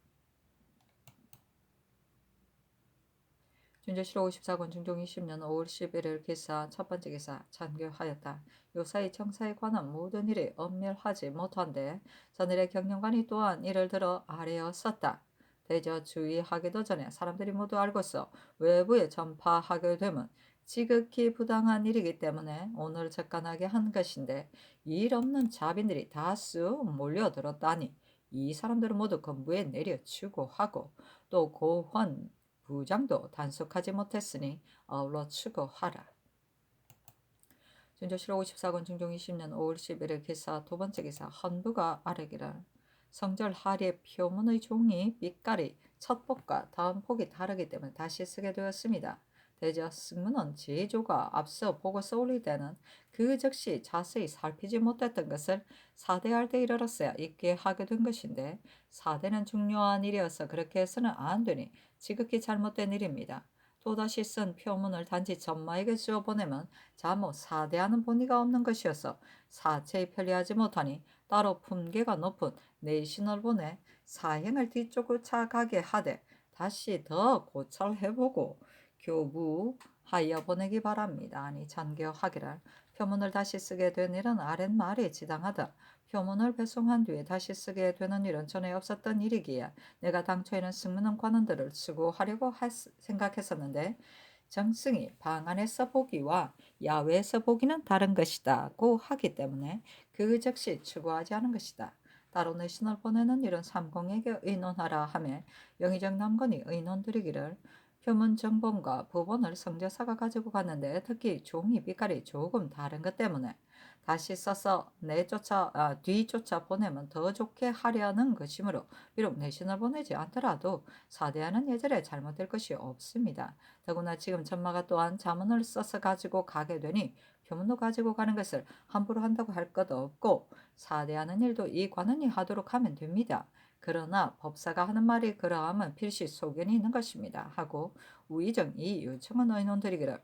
준조실록 54권 중종 20년 5월 11일 기사 첫 번째 기사 전교하였다. 요사이 청사에 관한 모든 일이 엄멸하지 못한데 전일의 경영관이 또한 이를 들어 아뢰었었다. 대저 주의하기도 전에 사람들이 모두 알고서 외부에 전파하게 되면 지극히 부당한 일이기 때문에 오늘 접간하게 한 것인데 일 없는 자빈들이 다수 몰려들었다니 이 사람들은 모두 건부에 내려 추구하고 또 고환 부장도 단속하지 못했으니 아울러 추구하라. 준조실록 54권 중종 20년 5월 11일 기사 두 번째 기사 헌부가 아뢰기를 성절 하리의 표문의 종이 빛깔이 첫 폭과 다음 폭이 다르기 때문에 다시 쓰게 되었습니다. 대저 승문은 제조가 앞서 보고서 올릴 때는 그 즉시 자세히 살피지 못했던 것을 사대할 때 이르렀어야 있게 하게 된 것인데 사대는 중요한 일이어서 그렇게 해서는 안 되니 지극히 잘못된 일입니다. 또다시 쓴 표문을 단지 전마에게 주어 보내면 자모 사대하는 본의가 없는 것이어서 사체에 편리하지 못하니 따로 품계가 높은 내신을 보내 사행을 뒤쫓아가게 하되 다시 더 고찰해보고 교부하여 보내기 바랍니다. 아니 전교하기를 표문을 다시 쓰게 된 일은 아랫말이 지당하다. 표문을 배송한 뒤에 다시 쓰게 되는 일은 전에 없었던 일이기에 내가 당초에는 승문원 관원들을 수고하려고 생각했었는데 정승이 방 안에서 보기와 야외에서 보기는 다른 것이다고 하기 때문에 그 즉시 추구하지 않은 것이다. 따로 내 신을 보내는 일은 삼공에게 의논하라 하며 영의정 남건이 의논드리기를 표문 정본과 법원을 성제사가 가지고 갔는데 특히 종이 빛깔이 조금 다른 것 때문에 다시 써서 뒤쫓아 보내면 더 좋게 하려는 것이므로 비록 내신을 보내지 않더라도 사대하는 예절에 잘못될 것이 없습니다. 더구나 지금 전마가 또한 자문을 써서 가지고 가게 되니 표문도 가지고 가는 것을 함부로 한다고 할 것 없고 사대하는 일도 이 관원이 하도록 하면 됩니다. 그러나 법사가 하는 말이 그러하면 필시 소견이 있는 것입니다. 하고 우의정 이 요청은 의논드리기를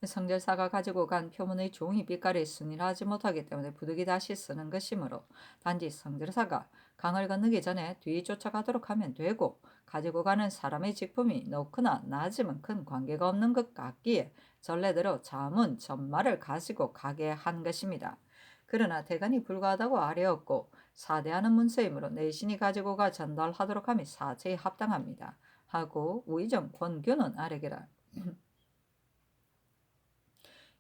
성절사가 가지고 간 표문의 종이 빛깔이 순일하지 못하기 때문에 부득이 다시 쓰는 것이므로 단지 성절사가 강을 건너기 전에 뒤 쫓아가도록 하면 되고, 가지고 가는 사람의 직품이 높거나 낮으면 큰 관계가 없는 것 같기에 전례대로 자문 전마를 가지고 가게 한 것입니다. 그러나 대간이 불가하다고 아뢰었고 사대하는 문서이므로 내신이 가지고 가 전달하도록 함이 사체에 합당합니다 하고 우의정 권규는 아뢰기를,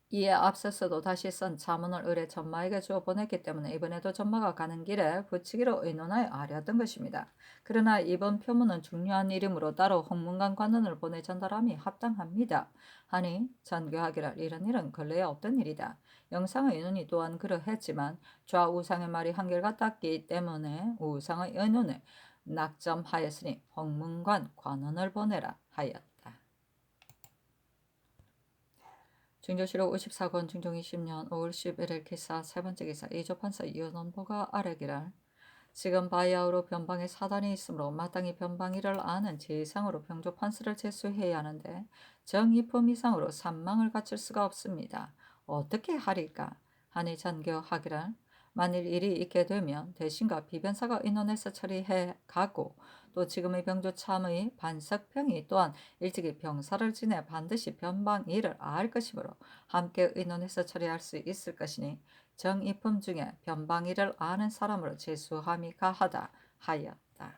이에 앞서서도 다시 쓴 자문을 의뢰 전마에게 주어 보냈기 때문에 이번에도 전마가 가는 길에 붙이기로 의논하여 아뢰었던 것입니다. 그러나 이번 표문은 중요한 일이므로 따로 홍문관 관원을 보내 전달함이 합당합니다 하니 전교하기를, 이런 일은 근래에 없던 일이다. 영상의 의논이 또한 그러했지만 좌우상의 말이 한결같았기 때문에 우상의 의논을 낙점하였으니 홍문관 관원을 보내라 하였다. 중조실록 54권 중종 20년 5월 11일 기사 세 번째 기사 이조판서 이은원보가 아뢰기를, 지금 바야흐로 변방에 사단이 있으므로 마땅히 변방일을 아는 제상으로 병조판서를 제수해야 하는데 정의품 이상으로 산망을 갖출 수가 없습니다. 어떻게 하리까 하니 전교하기를, 만일 일이 있게 되면 대신과 비변사가 의논해서 처리해 가고 또 지금의 병조참의 반석평이 또한 일찍이 병사를 지내 반드시 변방 일을 알 것이므로 함께 의논해서 처리할 수 있을 것이니 정입품 중에 변방 일을 아는 사람으로 제수함이 가하다 하였다.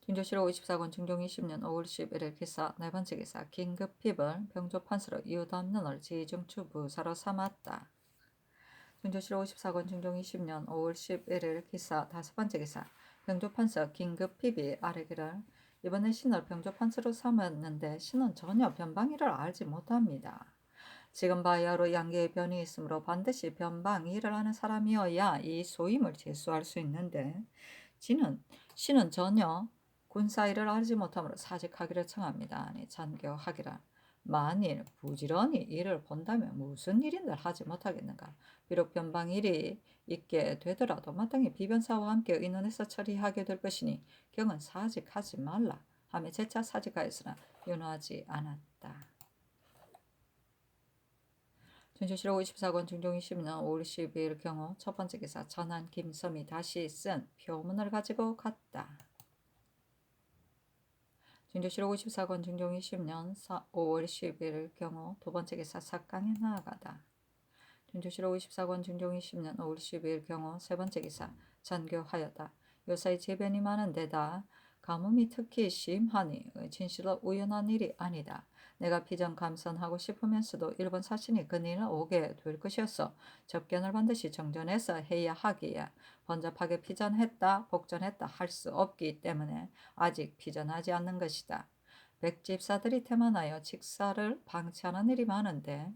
중조실록 54권 중종 20년 5월 11일 기사 네 번째 기사 긴급핍을 병조판서로 이유담론을 지중추 부사로 삼았다. 중조실록 54권 중종 20년 5월 11일 기사 다섯 번째 기사 병조판서 긴급핍이 아뢰기를, 이번에 신을 병조판서로 삼았는데 신은 전혀 변방일을 알지 못합니다. 지금 바야흐로 양계의 변이 있으므로 반드시 변방 일을 하는 사람이어야 이 소임을 제수할 수 있는데 신은 전혀 군사 일을 알지 못하므로 사직하기를 청합니다. 아니 전교하기라, 만일 부지런히 일을 본다면 무슨 일인들 하지 못하겠는가. 비록 변방 일이 있게 되더라도 마땅히 비변사와 함께 의논해서 처리하게 될 것이니 경은 사직하지 말라 하며 재차 사직하였으나 윤호하지 않았다. 중조실록 54권 중종 20년 5월 12일 경우 첫 번째 기사 전한 김섬이 다시 쓴 표문을 가지고 갔다. 중조실록 54권 중종 20년 5월 11일 경우 두 번째 기사 삭강에 나아가다. 중조실록 54권 중종 20년 5월 12일 경우 세 번째 기사 전교하였다. 요사이 재변이 많은 데다 가뭄이 특히 심하니 진실로 우연한 일이 아니다. 내가 피정감선하고 싶으면서도 일본 사신이 그날 오게 될 것이었어 접견을 반드시 정전해서 해야 하기에 번잡하게 피전했다 복전했다 할 수 없기 때문에 아직 피전하지 않는 것이다. 백집사들이 태만하여 직사를 방치하는 일이 많은데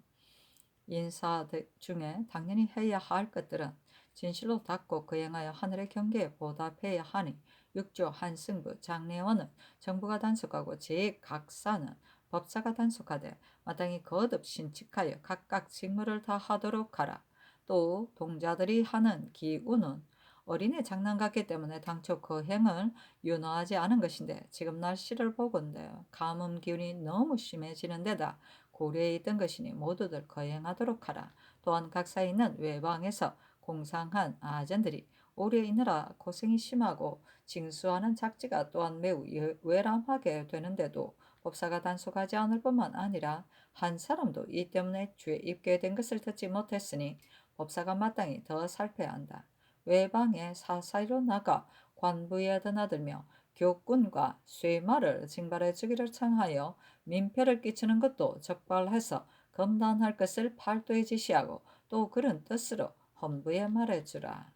인사 중에 당연히 해야 할 것들은 진실로 닦고 거행하여 하늘의 경계에 보답해야 하니 육조 한승부 장례원은 정부가 단속하고 제 각사는 법사가 단속하되 마땅히 거듭 신칙하여 각각 직무를 다하도록 하라. 또 동자들이 하는 기우는 어린애 장난 같기 때문에 당초 거행을 윤허하지 않은 것인데 지금 날씨를 보건대 가뭄 기운이 너무 심해지는 데다 고려에 있던 것이니 모두들 거행하도록 하라. 또한 각사에 있는 외방에서 공상한 아전들이 오래 있느라 고생이 심하고 징수하는 작지가 또한 매우 외람하게 되는데도 법사가 단속하지 않을 뿐만 아니라 한 사람도 이 때문에 죄 입게 된 것을 듣지 못했으니 법사가 마땅히 더 살펴야 한다. 외방에 사사이로 나가 관부에 드나들며 교꾼과 쇠마를 징발해 주기를 청하여 민폐를 끼치는 것도 적발해서 검단할 것을 팔도에 지시하고 또 그런 뜻으로 헌부에 말해주라.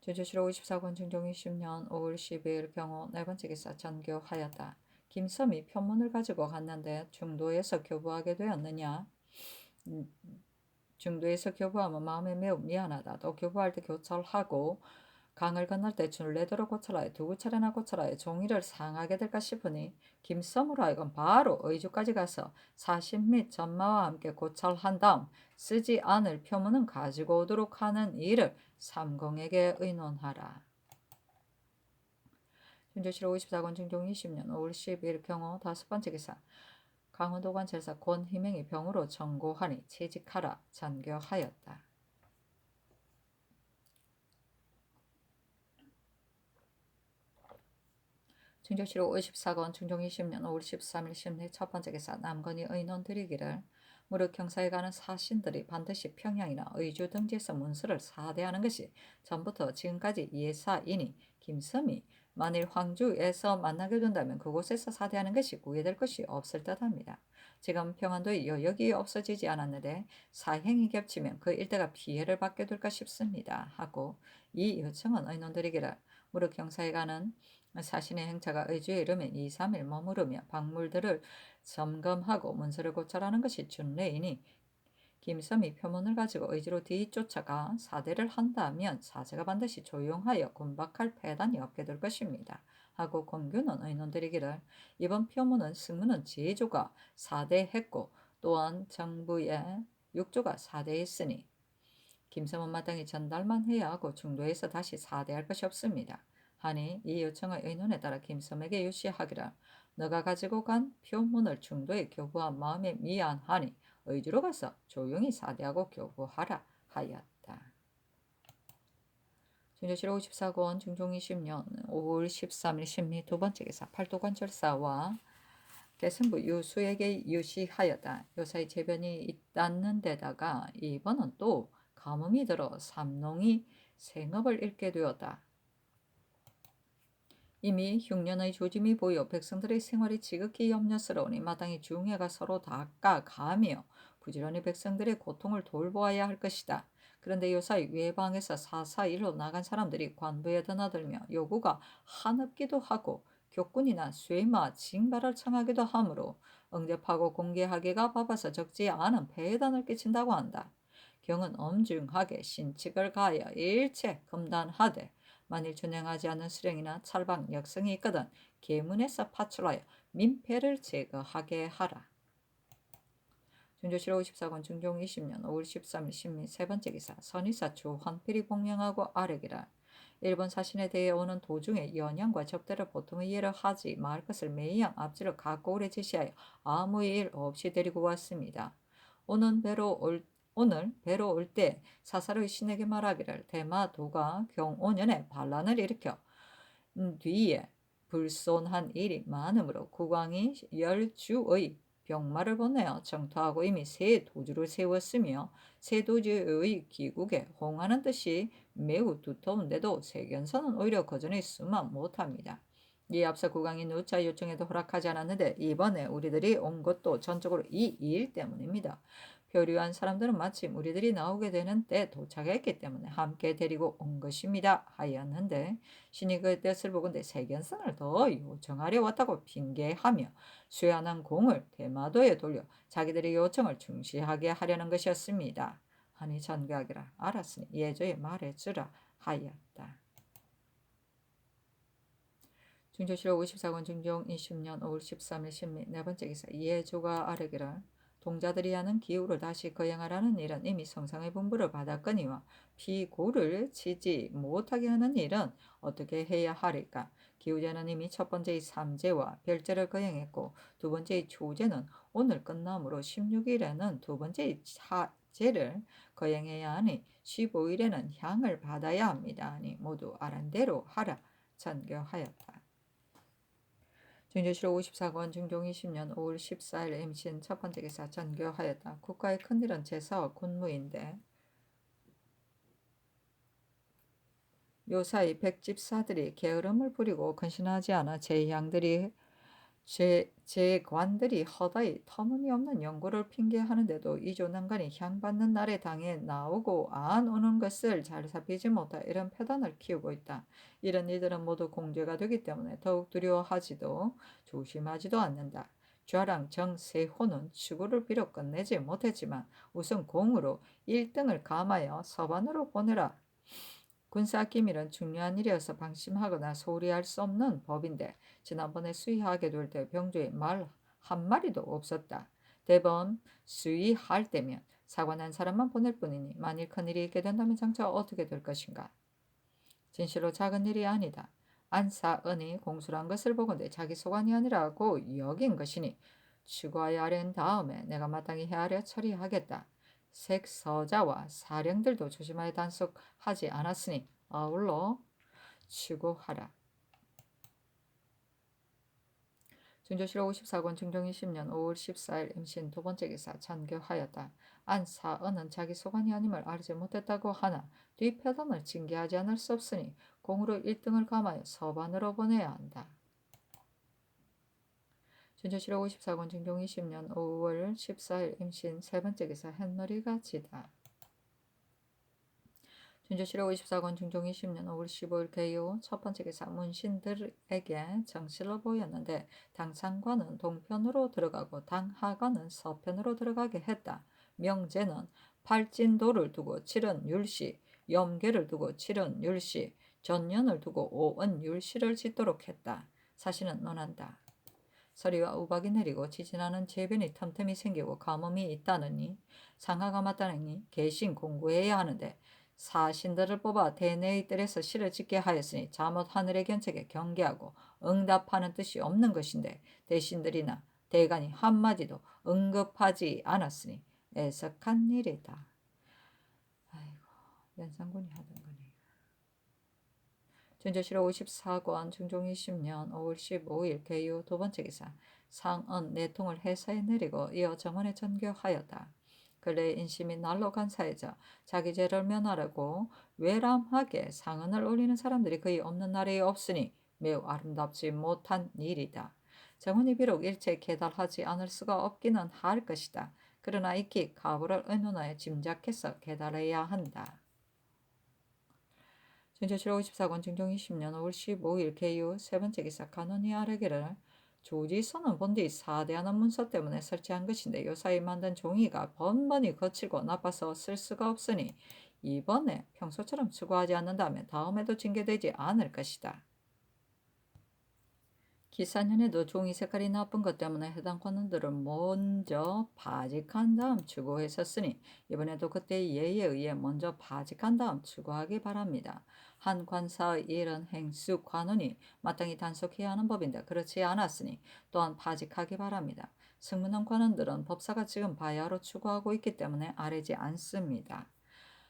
제주시로 54권 중종 20년 5월 12일 경우 네 번째 기사 전교하였다. 김섬이 편문을 가지고 갔는데 중도에서 교부하게 되었느냐? 중도에서 교부하면 마음에 매우 미안하다. 또 교부할 때 교철하고 강을 건널 때 줄레도로 고철하여 두 차례나 고철하여 종이를 상하게 될까 싶으니 김섬으로 하여금 바로 의주까지 가서 사신 및 전마와 함께 고철한 다음 쓰지 않을 표문은 가지고 오도록 하는 일을 삼공에게 의논하라. 준조실 54권 중종 20년 5월 10일 경호 5번째 기사 강원도관 젤사 권희명이 병으로 청고하니 채직하라 잔교하였다. 충정실 54권 중종 20년 5월 13일 심리 첫 번째 기사 남건희 의논 드리기를 무릇 경사에 가는 사신들이 반드시 평양이나 의주 등지에서 문서를 사대하는 것이 전부터 지금까지 예사이니 김섬이 만일 황주에서 만나게 된다면 그곳에서 사대하는 것이 구애될 것이 없을 듯합니다. 지금 평안도의 여역이 없어지지 않았는데 사행이 겹치면 그 일대가 피해를 받게 될까 싶습니다. 하고 이 요청은 의논드리기를 무릇 경사에 가는 사신의 행차가 의주에 이르면 2, 3일 머무르며 박물들을 점검하고 문서를 고찰하는 것이 준례이니 김섬이 표문을 가지고 의지로 뒤쫓아가 사대를 한다면 사제가 반드시 조용하여 군박할 패단이 없게 될 것입니다. 하고 공규는 의논드리기를 이번 표문은 승무는 제조가 사대했고 또한 정부의 육조가 사대했으니 김섬은 마땅히 전달만 해야 하고 중도에서 다시 사대할 것이 없습니다. 하니 이 요청의 의논에 따라 김섬에게 유시하기를 너가 가지고 간 표문을 중도에 교부한 마음에 미안하니 의주로 가서 조용히 사대하고 교부하라 하였다. 중조실 54권 중종 20년 5월 13일 심리 두 번째 기사 팔도관 절사와 개승부 유수에게 유시하였다. 요사의 재변이 있다는 데다가 이번은 또 가뭄이 들어 삼농이 생업을 잃게 되었다. 이미 흉년의 조짐이 보여 백성들의 생활이 지극히 염려스러우니 마땅히 중해가 서로 닦아가며 부지런히 백성들의 고통을 돌보아야 할 것이다. 그런데 요사이 외방에서 사사일로 나간 사람들이 관부에 드나들며 요구가 한없기도 하고 교군이나 쇠마 징발을 청하기도 하므로 응접하고 공개하기가 바빠서 적지 않은 폐단을 끼친다고 한다. 경은 엄중하게 신칙을 가하여 일체 금단하되 만일 준행하지 않는 수령이나 찰방 역성이 있거든 계문에서 파출하여 민폐를 제거하게 하라. 준조실 54권 중종 20년 5월 13일 신미 세 번째 기사 선의사 주환필이 복명하고 아뢰기라. 일본 사신에 대해 오는 도중에 연양과 접대를 보통의 예로 하지 말 것을 매양 앞지를 갖고 오래 지시하여 아무 일 없이 데리고 왔습니다. 오늘 배로 올 때 사사로이 신에게 말하기를 대마도가 경오년에 반란을 일으켜 뒤에 불손한 일이 많으므로 국왕이 열주의 병마를 보내어 정토하고 이미 새 도주를 세웠으며 새 도주의 기국에 홍하는 뜻이 매우 두터운데도 세견선은 오히려 거전에 있으면 못합니다. 이 앞서 국왕이 누차 요청에도 허락하지 않았는데 이번에 우리들이 온 것도 전적으로 이 일 때문입니다. 표류한 사람들은 마침 우리들이 나오게 되는 때 도착했기 때문에 함께 데리고 온 것입니다. 하였는데 신이 그 뜻을 보건대 세견선을 더 요청하려 왔다고 핑계하며 쇠한한 공을 대마도에 돌려 자기들의 요청을 중시하게 하려는 것이었습니다. 하니 전교하기라 알았으니 예조에 말해주라 하였다. 중조실 54권 중종 20년 5월 13일 신미 네 번째 기사 예조가 아뢰기를 동자들이 하는 기후를 다시 거행하라는 일은 이미 성상의 분부를 받았거니와 피고를 치지 못하게 하는 일은 어떻게 해야 하리까? 기후제는 이미 첫 번째의 삼제와 별제를 거행했고 두 번째의 초제는 오늘 끝나므로 16일에는 두 번째의 차제를 거행해야 하니 15일에는 향을 받아야 합니다. 하니 모두 아란 대로 하라 전교하였다. 중조실 54권 중종 20년 5월 14일 임신 첫 번째 기사 전교하였다. 국가의 큰일은 제사와 군무인데 요사이 백집사들이 게으름을 부리고 근신하지 않아 제관들이 허다히 터무니없는 연고를 핑계하는데도 이조난간이 향 받는 날에 당에 나오고 안 오는 것을 잘 살피지 못하 이런 패단을 키우고 있다. 이런 일들은 모두 공죄가 되기 때문에 더욱 두려워하지도 조심하지도 않는다. 좌랑 정세호는 추구를 비록 끝내지 못했지만 우선 공으로 1등을 감하여 서반으로 보내라. 군사 기밀은 중요한 일이어서 방심하거나 소홀히 할 수 없는 법인데 지난번에 수의하게 될 때 병조에 말 한마디도 없었다. 대번 수의할 때면 사관한 사람만 보낼 뿐이니 만일 큰일이 있게 된다면 장차 어떻게 될 것인가? 진실로 작은 일이 아니다. 안사은이 공수란 것을 보건대 자기 소관이 아니라고 여긴 것이니 추구하여 하려는 다음에 내가 마땅히 헤아려 처리하겠다. 색서자와 사령들도 조심하여 단속하지 않았으니 아울러 추구하라. 준조실록 54권 중종 20년 5월 14일 임신 두 번째 기사 전교하였다. 안사은은 자기 소관이 아님을 알지 못했다고 하나 뒤패덤을 징계하지 않을 수 없으니 공으로 1등을 감하여 서반으로 보내야 한다. 준조실록 54권 중종 20년 5월 14일 임신 세 번째 기사 햇놀이가 지다. 준조실록 54권 중종 20년 5월 15일 개요 첫 번째 기사 문신들에게 정실을 보였는데 당상관은 동편으로 들어가고 당하관은 서편으로 들어가게 했다. 명제는 팔진도를 두고 칠은 율시, 염계를 두고 칠은 율시, 전년을 두고 오은 율시를 짓도록 했다. 사실은 논한다. 서리와 우박이 내리고 지진하는 재변이 틈틈이 생기고 가뭄이 있다느니 상하가 맞다느니 개신 공구해야 하는데 사신들을 뽑아 대내의 뜰에서 실을 짓게 하였으니 자못 하늘의 견책에 경계하고 응답하는 뜻이 없는 것인데 대신들이나 대간이 한마디도 응급하지 않았으니 애석한 일이다. 아이고 연산군이 하던 거네. 준조실록 54권 중종 20년 5월 15일 개요 두 번째 기사 상은 내통을 해사에 내리고 이어 정원에 전교하였다. 근래 인심이 날로 간 사회자 자기 죄를 면하려고 외람하게 상언을 올리는 사람들이 거의 없는 나라에 없으니 매우 아름답지 못한 일이다. 정원이 비록 일체 계달하지 않을 수가 없기는 할 것이다. 그러나 익히 가부를 의논하여 짐작해서 계달해야 한다. 준조실록 54권 중종 20년 5월 15일 개요 세 번째 기사 간원이 아뢰기를 조지선은 본디 사대하는 문서 때문에 설치한 것인데 요사이 만든 종이가 번번이 거칠고 나빠서 쓸 수가 없으니 이번에 평소처럼 수고하지 않는다면 다음에도 징계되지 않을 것이다. 기사년에도 종이 색깔이 나쁜 것 때문에 해당 관원들을 먼저 파직한 다음 추구했었으니 이번에도 그때의 예에 의해 먼저 파직한 다음 추구하기 바랍니다. 한 관사의 일은 행수 관원이 마땅히 단속해야 하는 법인데 그렇지 않았으니 또한 파직하기 바랍니다. 승문원 관원들은 법사가 지금 바야흐로 추구하고 있기 때문에 아뢰지 않습니다.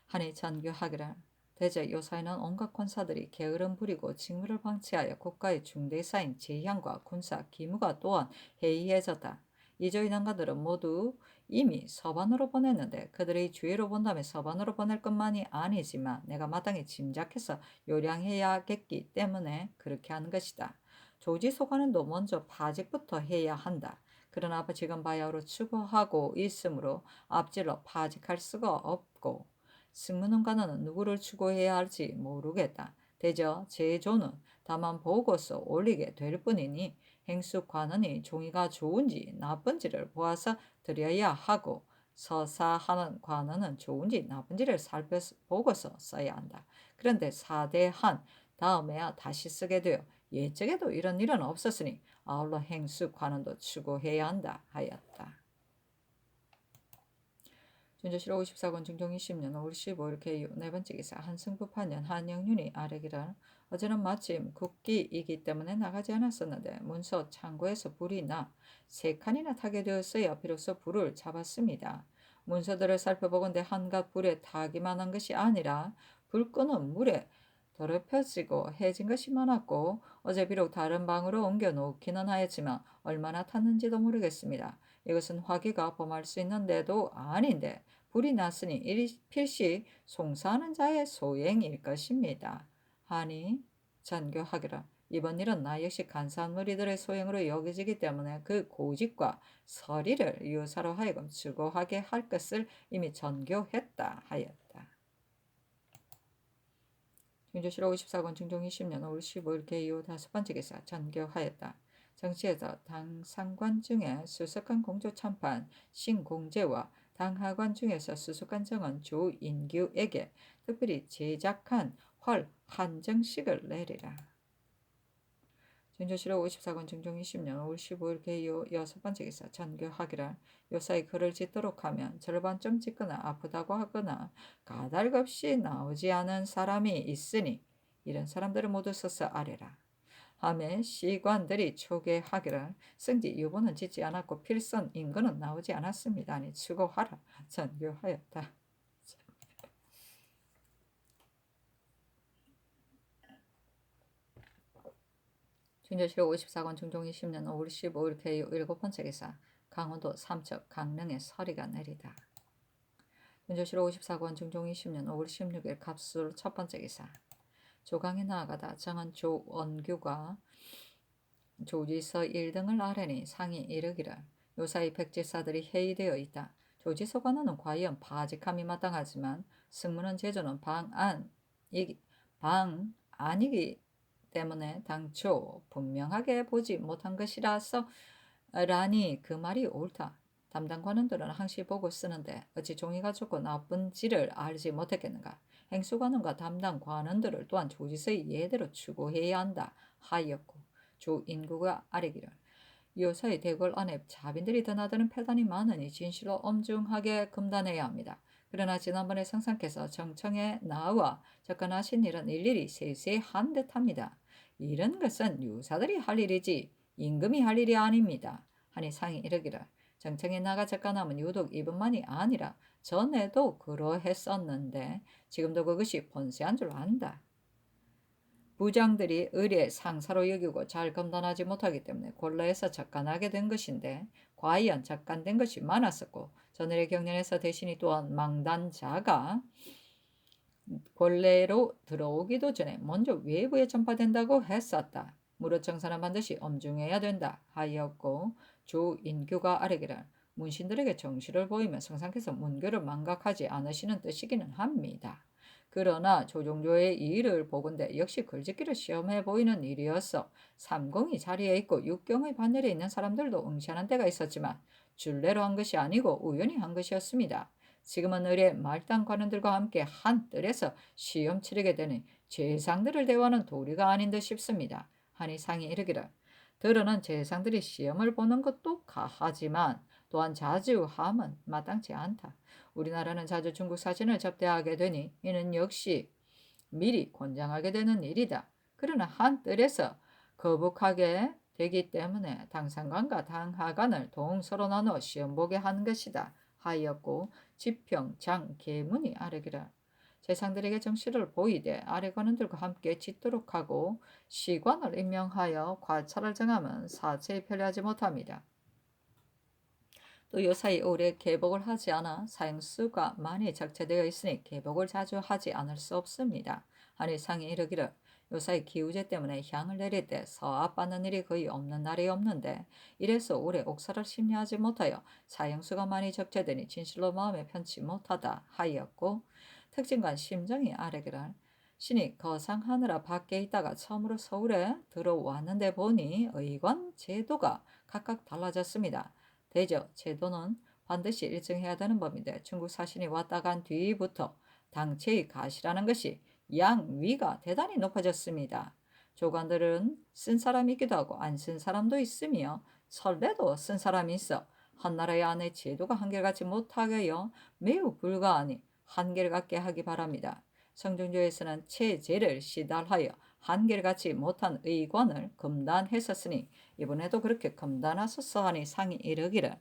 하니 전교하기를 대제 요사이는 온갖 권사들이 게으름 부리고 직무를 방치하여 국가의 중대사인 재향과 군사, 기무가 또한 해이해졌다. 이조의 난관들은 모두 이미 서반으로 보냈는데 그들의 주의로 본다면 서반으로 보낼 것만이 아니지만 내가 마땅히 짐작해서 요량해야겠기 때문에 그렇게 하는 것이다. 조지소관원도 먼저 파직부터 해야 한다. 그러나 지금 바야흐로 추구하고 있으므로 앞질러 파직할 수가 없고 승문원 관원은 누구를 추구해야 할지 모르겠다. 대저 제조는 다만 보고서 올리게 될 뿐이니 행수 관원이 종이가 좋은지 나쁜지를 보아서 드려야 하고 서사하는 관원은 좋은지 나쁜지를 살펴보고서 써야 한다. 그런데 사대한 다음에야 다시 쓰게 되어 예적에도 이런 일은 없었으니 아울러 행수 관원도 추구해야 한다 하였다. 준조실록 54권 중종 20년 5월 15일 개요 네 번째 기사 한승부판년 한영윤이 아뢰기를 어제는 마침 국기이기 때문에 나가지 않았었는데 문서 창고에서 불이 나 3칸이나 타게 되었어야 비로소 불을 잡았습니다. 문서들을 살펴보건대 한갓 불에 타기만 한 것이 아니라 불 끄는 물에 더럽혀지고 해진 것이 많았고 어제 비록 다른 방으로 옮겨 놓기는 하였지만 얼마나 탔는지도 모르겠습니다. 이것은 화기가 범할 수 있는 데도 아닌데 불이 났으니 필시 송사하는 자의 소행일 것입니다. 하니 전교하기를 이번 일은 나 역시 간사한 무리들의 소행으로 여겨지기 때문에 그 고집과 서리를 유사로 하여금 추구하게 할 것을 이미 전교했다 하였다. 준조실록 54권 중종 20년 5월 15일 개요 다섯 번째 기사 전교하였다. 정치에서 당상관 중에 수석한 공조 참판 신공제와 당하관 중에서 수석한 정은 조인규에게 특별히 제작한 활 한정식을 내리라. 준조실록 54권 중종 20년 5월 15일 개요 여섯 번째 기사 전교하기를 요사이 글을 짓도록 하면 절반쯤 짓거나 아프다고 하거나 까닭 없이 나오지 않은 사람이 있으니 이런 사람들을 모두 써서 아뢰라. 함에 시관들이 초계하기를 승지 유보는 짓지 않았고 필선 인근은 나오지 않았습니다. 아니 수고하라 전교하였다. 준조실 54권 중종 20년 5월 15일 개요 7번째 기사 강원도 삼척 강릉에 서리가 내리다. 준조실 54권 중종 20년 5월 16일 갑술 첫번째 기사 조강에 나아가다 정은 조원규가 조지서 1등을 아뢰니 상이 이르기를 요사이 백지사들이 회의되어 있다. 조지서 관원은 과연 바직함이 마땅하지만 승무는 제조는 아니기 때문에 당초 분명하게 보지 못한 것이라서 라니 그 말이 옳다. 담당 관원들은 항시 보고 쓰는데 어찌 종이가 좋고 나쁜지를 알지 못했겠는가. 행수관원과 담당 관원들을 또한 조지서의 예대로 추구해야 한다 하였고 조인구가 아뢰기를 요사의 대궐 안에 자빈들이 드나드는 패단이 많으니 진실로 엄중하게 금단해야 합니다. 그러나 지난번에 성상께서 정청에 나와 접근하신 일은 일일이 세세히 한 듯합니다. 이런 것은 유사들이 할 일이지 임금이 할 일이 아닙니다. 하니 상이 이르기를 정청에 나가 접근하면 유독 이분만이 아니라 전에도 그러했었는데 지금도 그것이 본세한 줄 안다. 부장들이 의례 상사로 여기고 잘 검단하지 못하기 때문에 곤라에서 접간하게 된 것인데 과연 접간된 것이 많았었고 전일의 경련에서 대신이 또한 망단자가 본래로 들어오기도 전에 먼저 외부에 전파된다고 했었다. 무릇 정사는 반드시 엄중해야 된다 하였고 조인규가 아뢰기를 문신들에게 정시를 보이며 성상께서 문교를 망각하지 않으시는 뜻이기는 합니다. 그러나 조종조의 이 일을 보건대 역시 글짓기를 시험해 보이는 일이었어. 삼공이 자리에 있고 육경의 반열에 있는 사람들도 응시하는 때가 있었지만 줄례로 한 것이 아니고 우연히 한 것이었습니다. 지금은 의례 말단 관원들과 함께 한 뜰에서 시험 치르게 되니 재상들을 대화하는 도리가 아닌 듯 싶습니다. 하니 상이 이르기를 들어는 재상들이 시험을 보는 것도 가하지만 또한 자주 함은 마땅치 않다. 우리나라는 자주 중국 사신을 접대하게 되니 이는 역시 미리 권장하게 되는 일이다. 그러나 한 뜰에서 거북하게 되기 때문에 당상관과 당하관을 동서로 나누어 시험 보게 하는 것이다 하였고 지평, 장, 계문이 아뢰기를 재상들에게 정시를 보이되 아래 관원들과 함께 짓도록 하고 시관을 임명하여 과차를 정하면 사체에 편리하지 못합니다. 또 요사이 오래 개복을 하지 않아 사형수가 많이 적체되어 있으니 개복을 자주 하지 않을 수 없습니다. 하니 상이 이르기를 요사이 기우제 때문에 향을 내릴 때 서압받는 일이 거의 없는 날이 없는데 이래서 올해 옥사를 심리하지 못하여 사형수가 많이 적체되니 진실로 마음에 편치 못하다 하였고 특징관 심정이 아뢰기를 신이 거상하느라 밖에 있다가 처음으로 서울에 들어왔는데 보니 의관 제도가 각각 달라졌습니다. 대저 제도는 반드시 일정해야 되는 법인데 중국 사신이 왔다 간 뒤부터 당체의 가시라는 것이 양위가 대단히 높아졌습니다. 조관들은 쓴 사람이기도 하고 안 쓴 사람도 있으며 설레도 쓴 사람이 있어 한나라의 안에 제도가 한결같이 못하게요 매우 불가하니 한결같게 하기 바랍니다. 성종조에서는 체제를 시달하여 한결같이 못한 의관을 금단했었으니 이번에도 그렇게 금단하소서 하니 상이 이르기를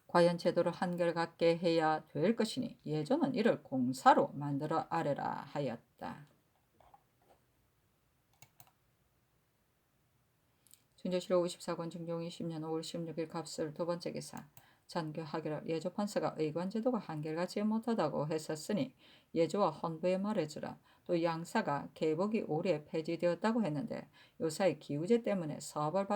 과연 제도를 한결같게 해야 될 것이니 예조는 이를 공사로 만들어 아뢰라 하였다. 준조실록 54권 중종 20년 5월 16일 갑술 두번째 기사 전교하기를 예조판서가 의관제도가 한결같이 못하다고 했었으니 예조와 헌부에 말해주라. 또 양사가 개복이 올해 폐지되었다고 했는데 요사이 기우제 때문에 사업을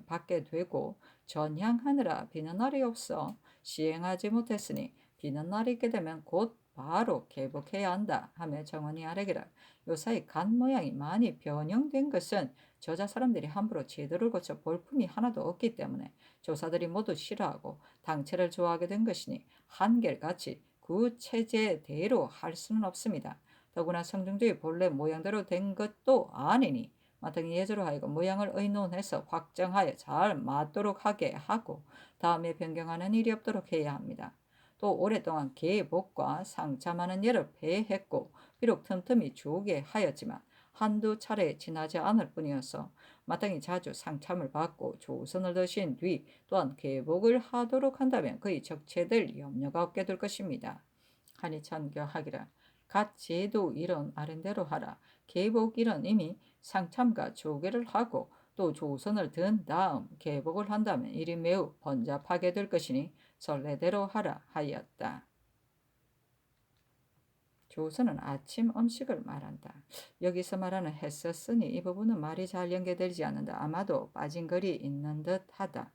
받게 되고 전향하느라 비는 날이 없어 시행하지 못했으니 비는 날이 있게 되면 곧 바로 개복해야 한다 하며 정원이 아뢰기를 요사이 간 모양이 많이 변형된 것은 저자 사람들이 함부로 제도를 거쳐 볼품이 하나도 없기 때문에 조사들이 모두 싫어하고 당체를 좋아하게 된 것이니 한결같이 그 체제대로 할 수는 없습니다. 더구나 성중주의 본래 모양대로 된 것도 아니니 마땅히 예조로 하여금 모양을 의논해서 확정하여 잘 맞도록 하게 하고 다음에 변경하는 일이 없도록 해야 합니다. 또 오랫동안 개복과 상참하는 예를 폐했고 비록 틈틈이 주게 하였지만 한두 차례 지나지 않을 뿐이어서 마땅히 자주 상참을 받고 조선을 드신 뒤 또한 개복을 하도록 한다면 그의 적체될 염려가 없게 될 것입니다. 하니 참교하기를 갓 제도 이런 아랜대로 하라. 개복일은 이미 상참과 조계를 하고 또 조선을 든 다음 개복을 한다면 일이 매우 번잡하게 될 것이니 전례대로 하라 하였다. 조선은 아침 음식을 말한다. 여기서 말하는 했었으니 이 부분은 말이 잘 연계되지 않는다. 아마도 빠진 글이 있는 듯하다.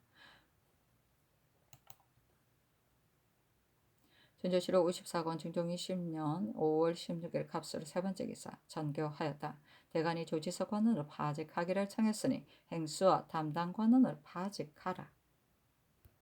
준조실록 54권 중종 20년 5월 16일 갑수로 세 번째 기사 전교하였다. 대간이 조지석 관원을 파직하기를 청했으니 행수와 담당 관원을 파직하라.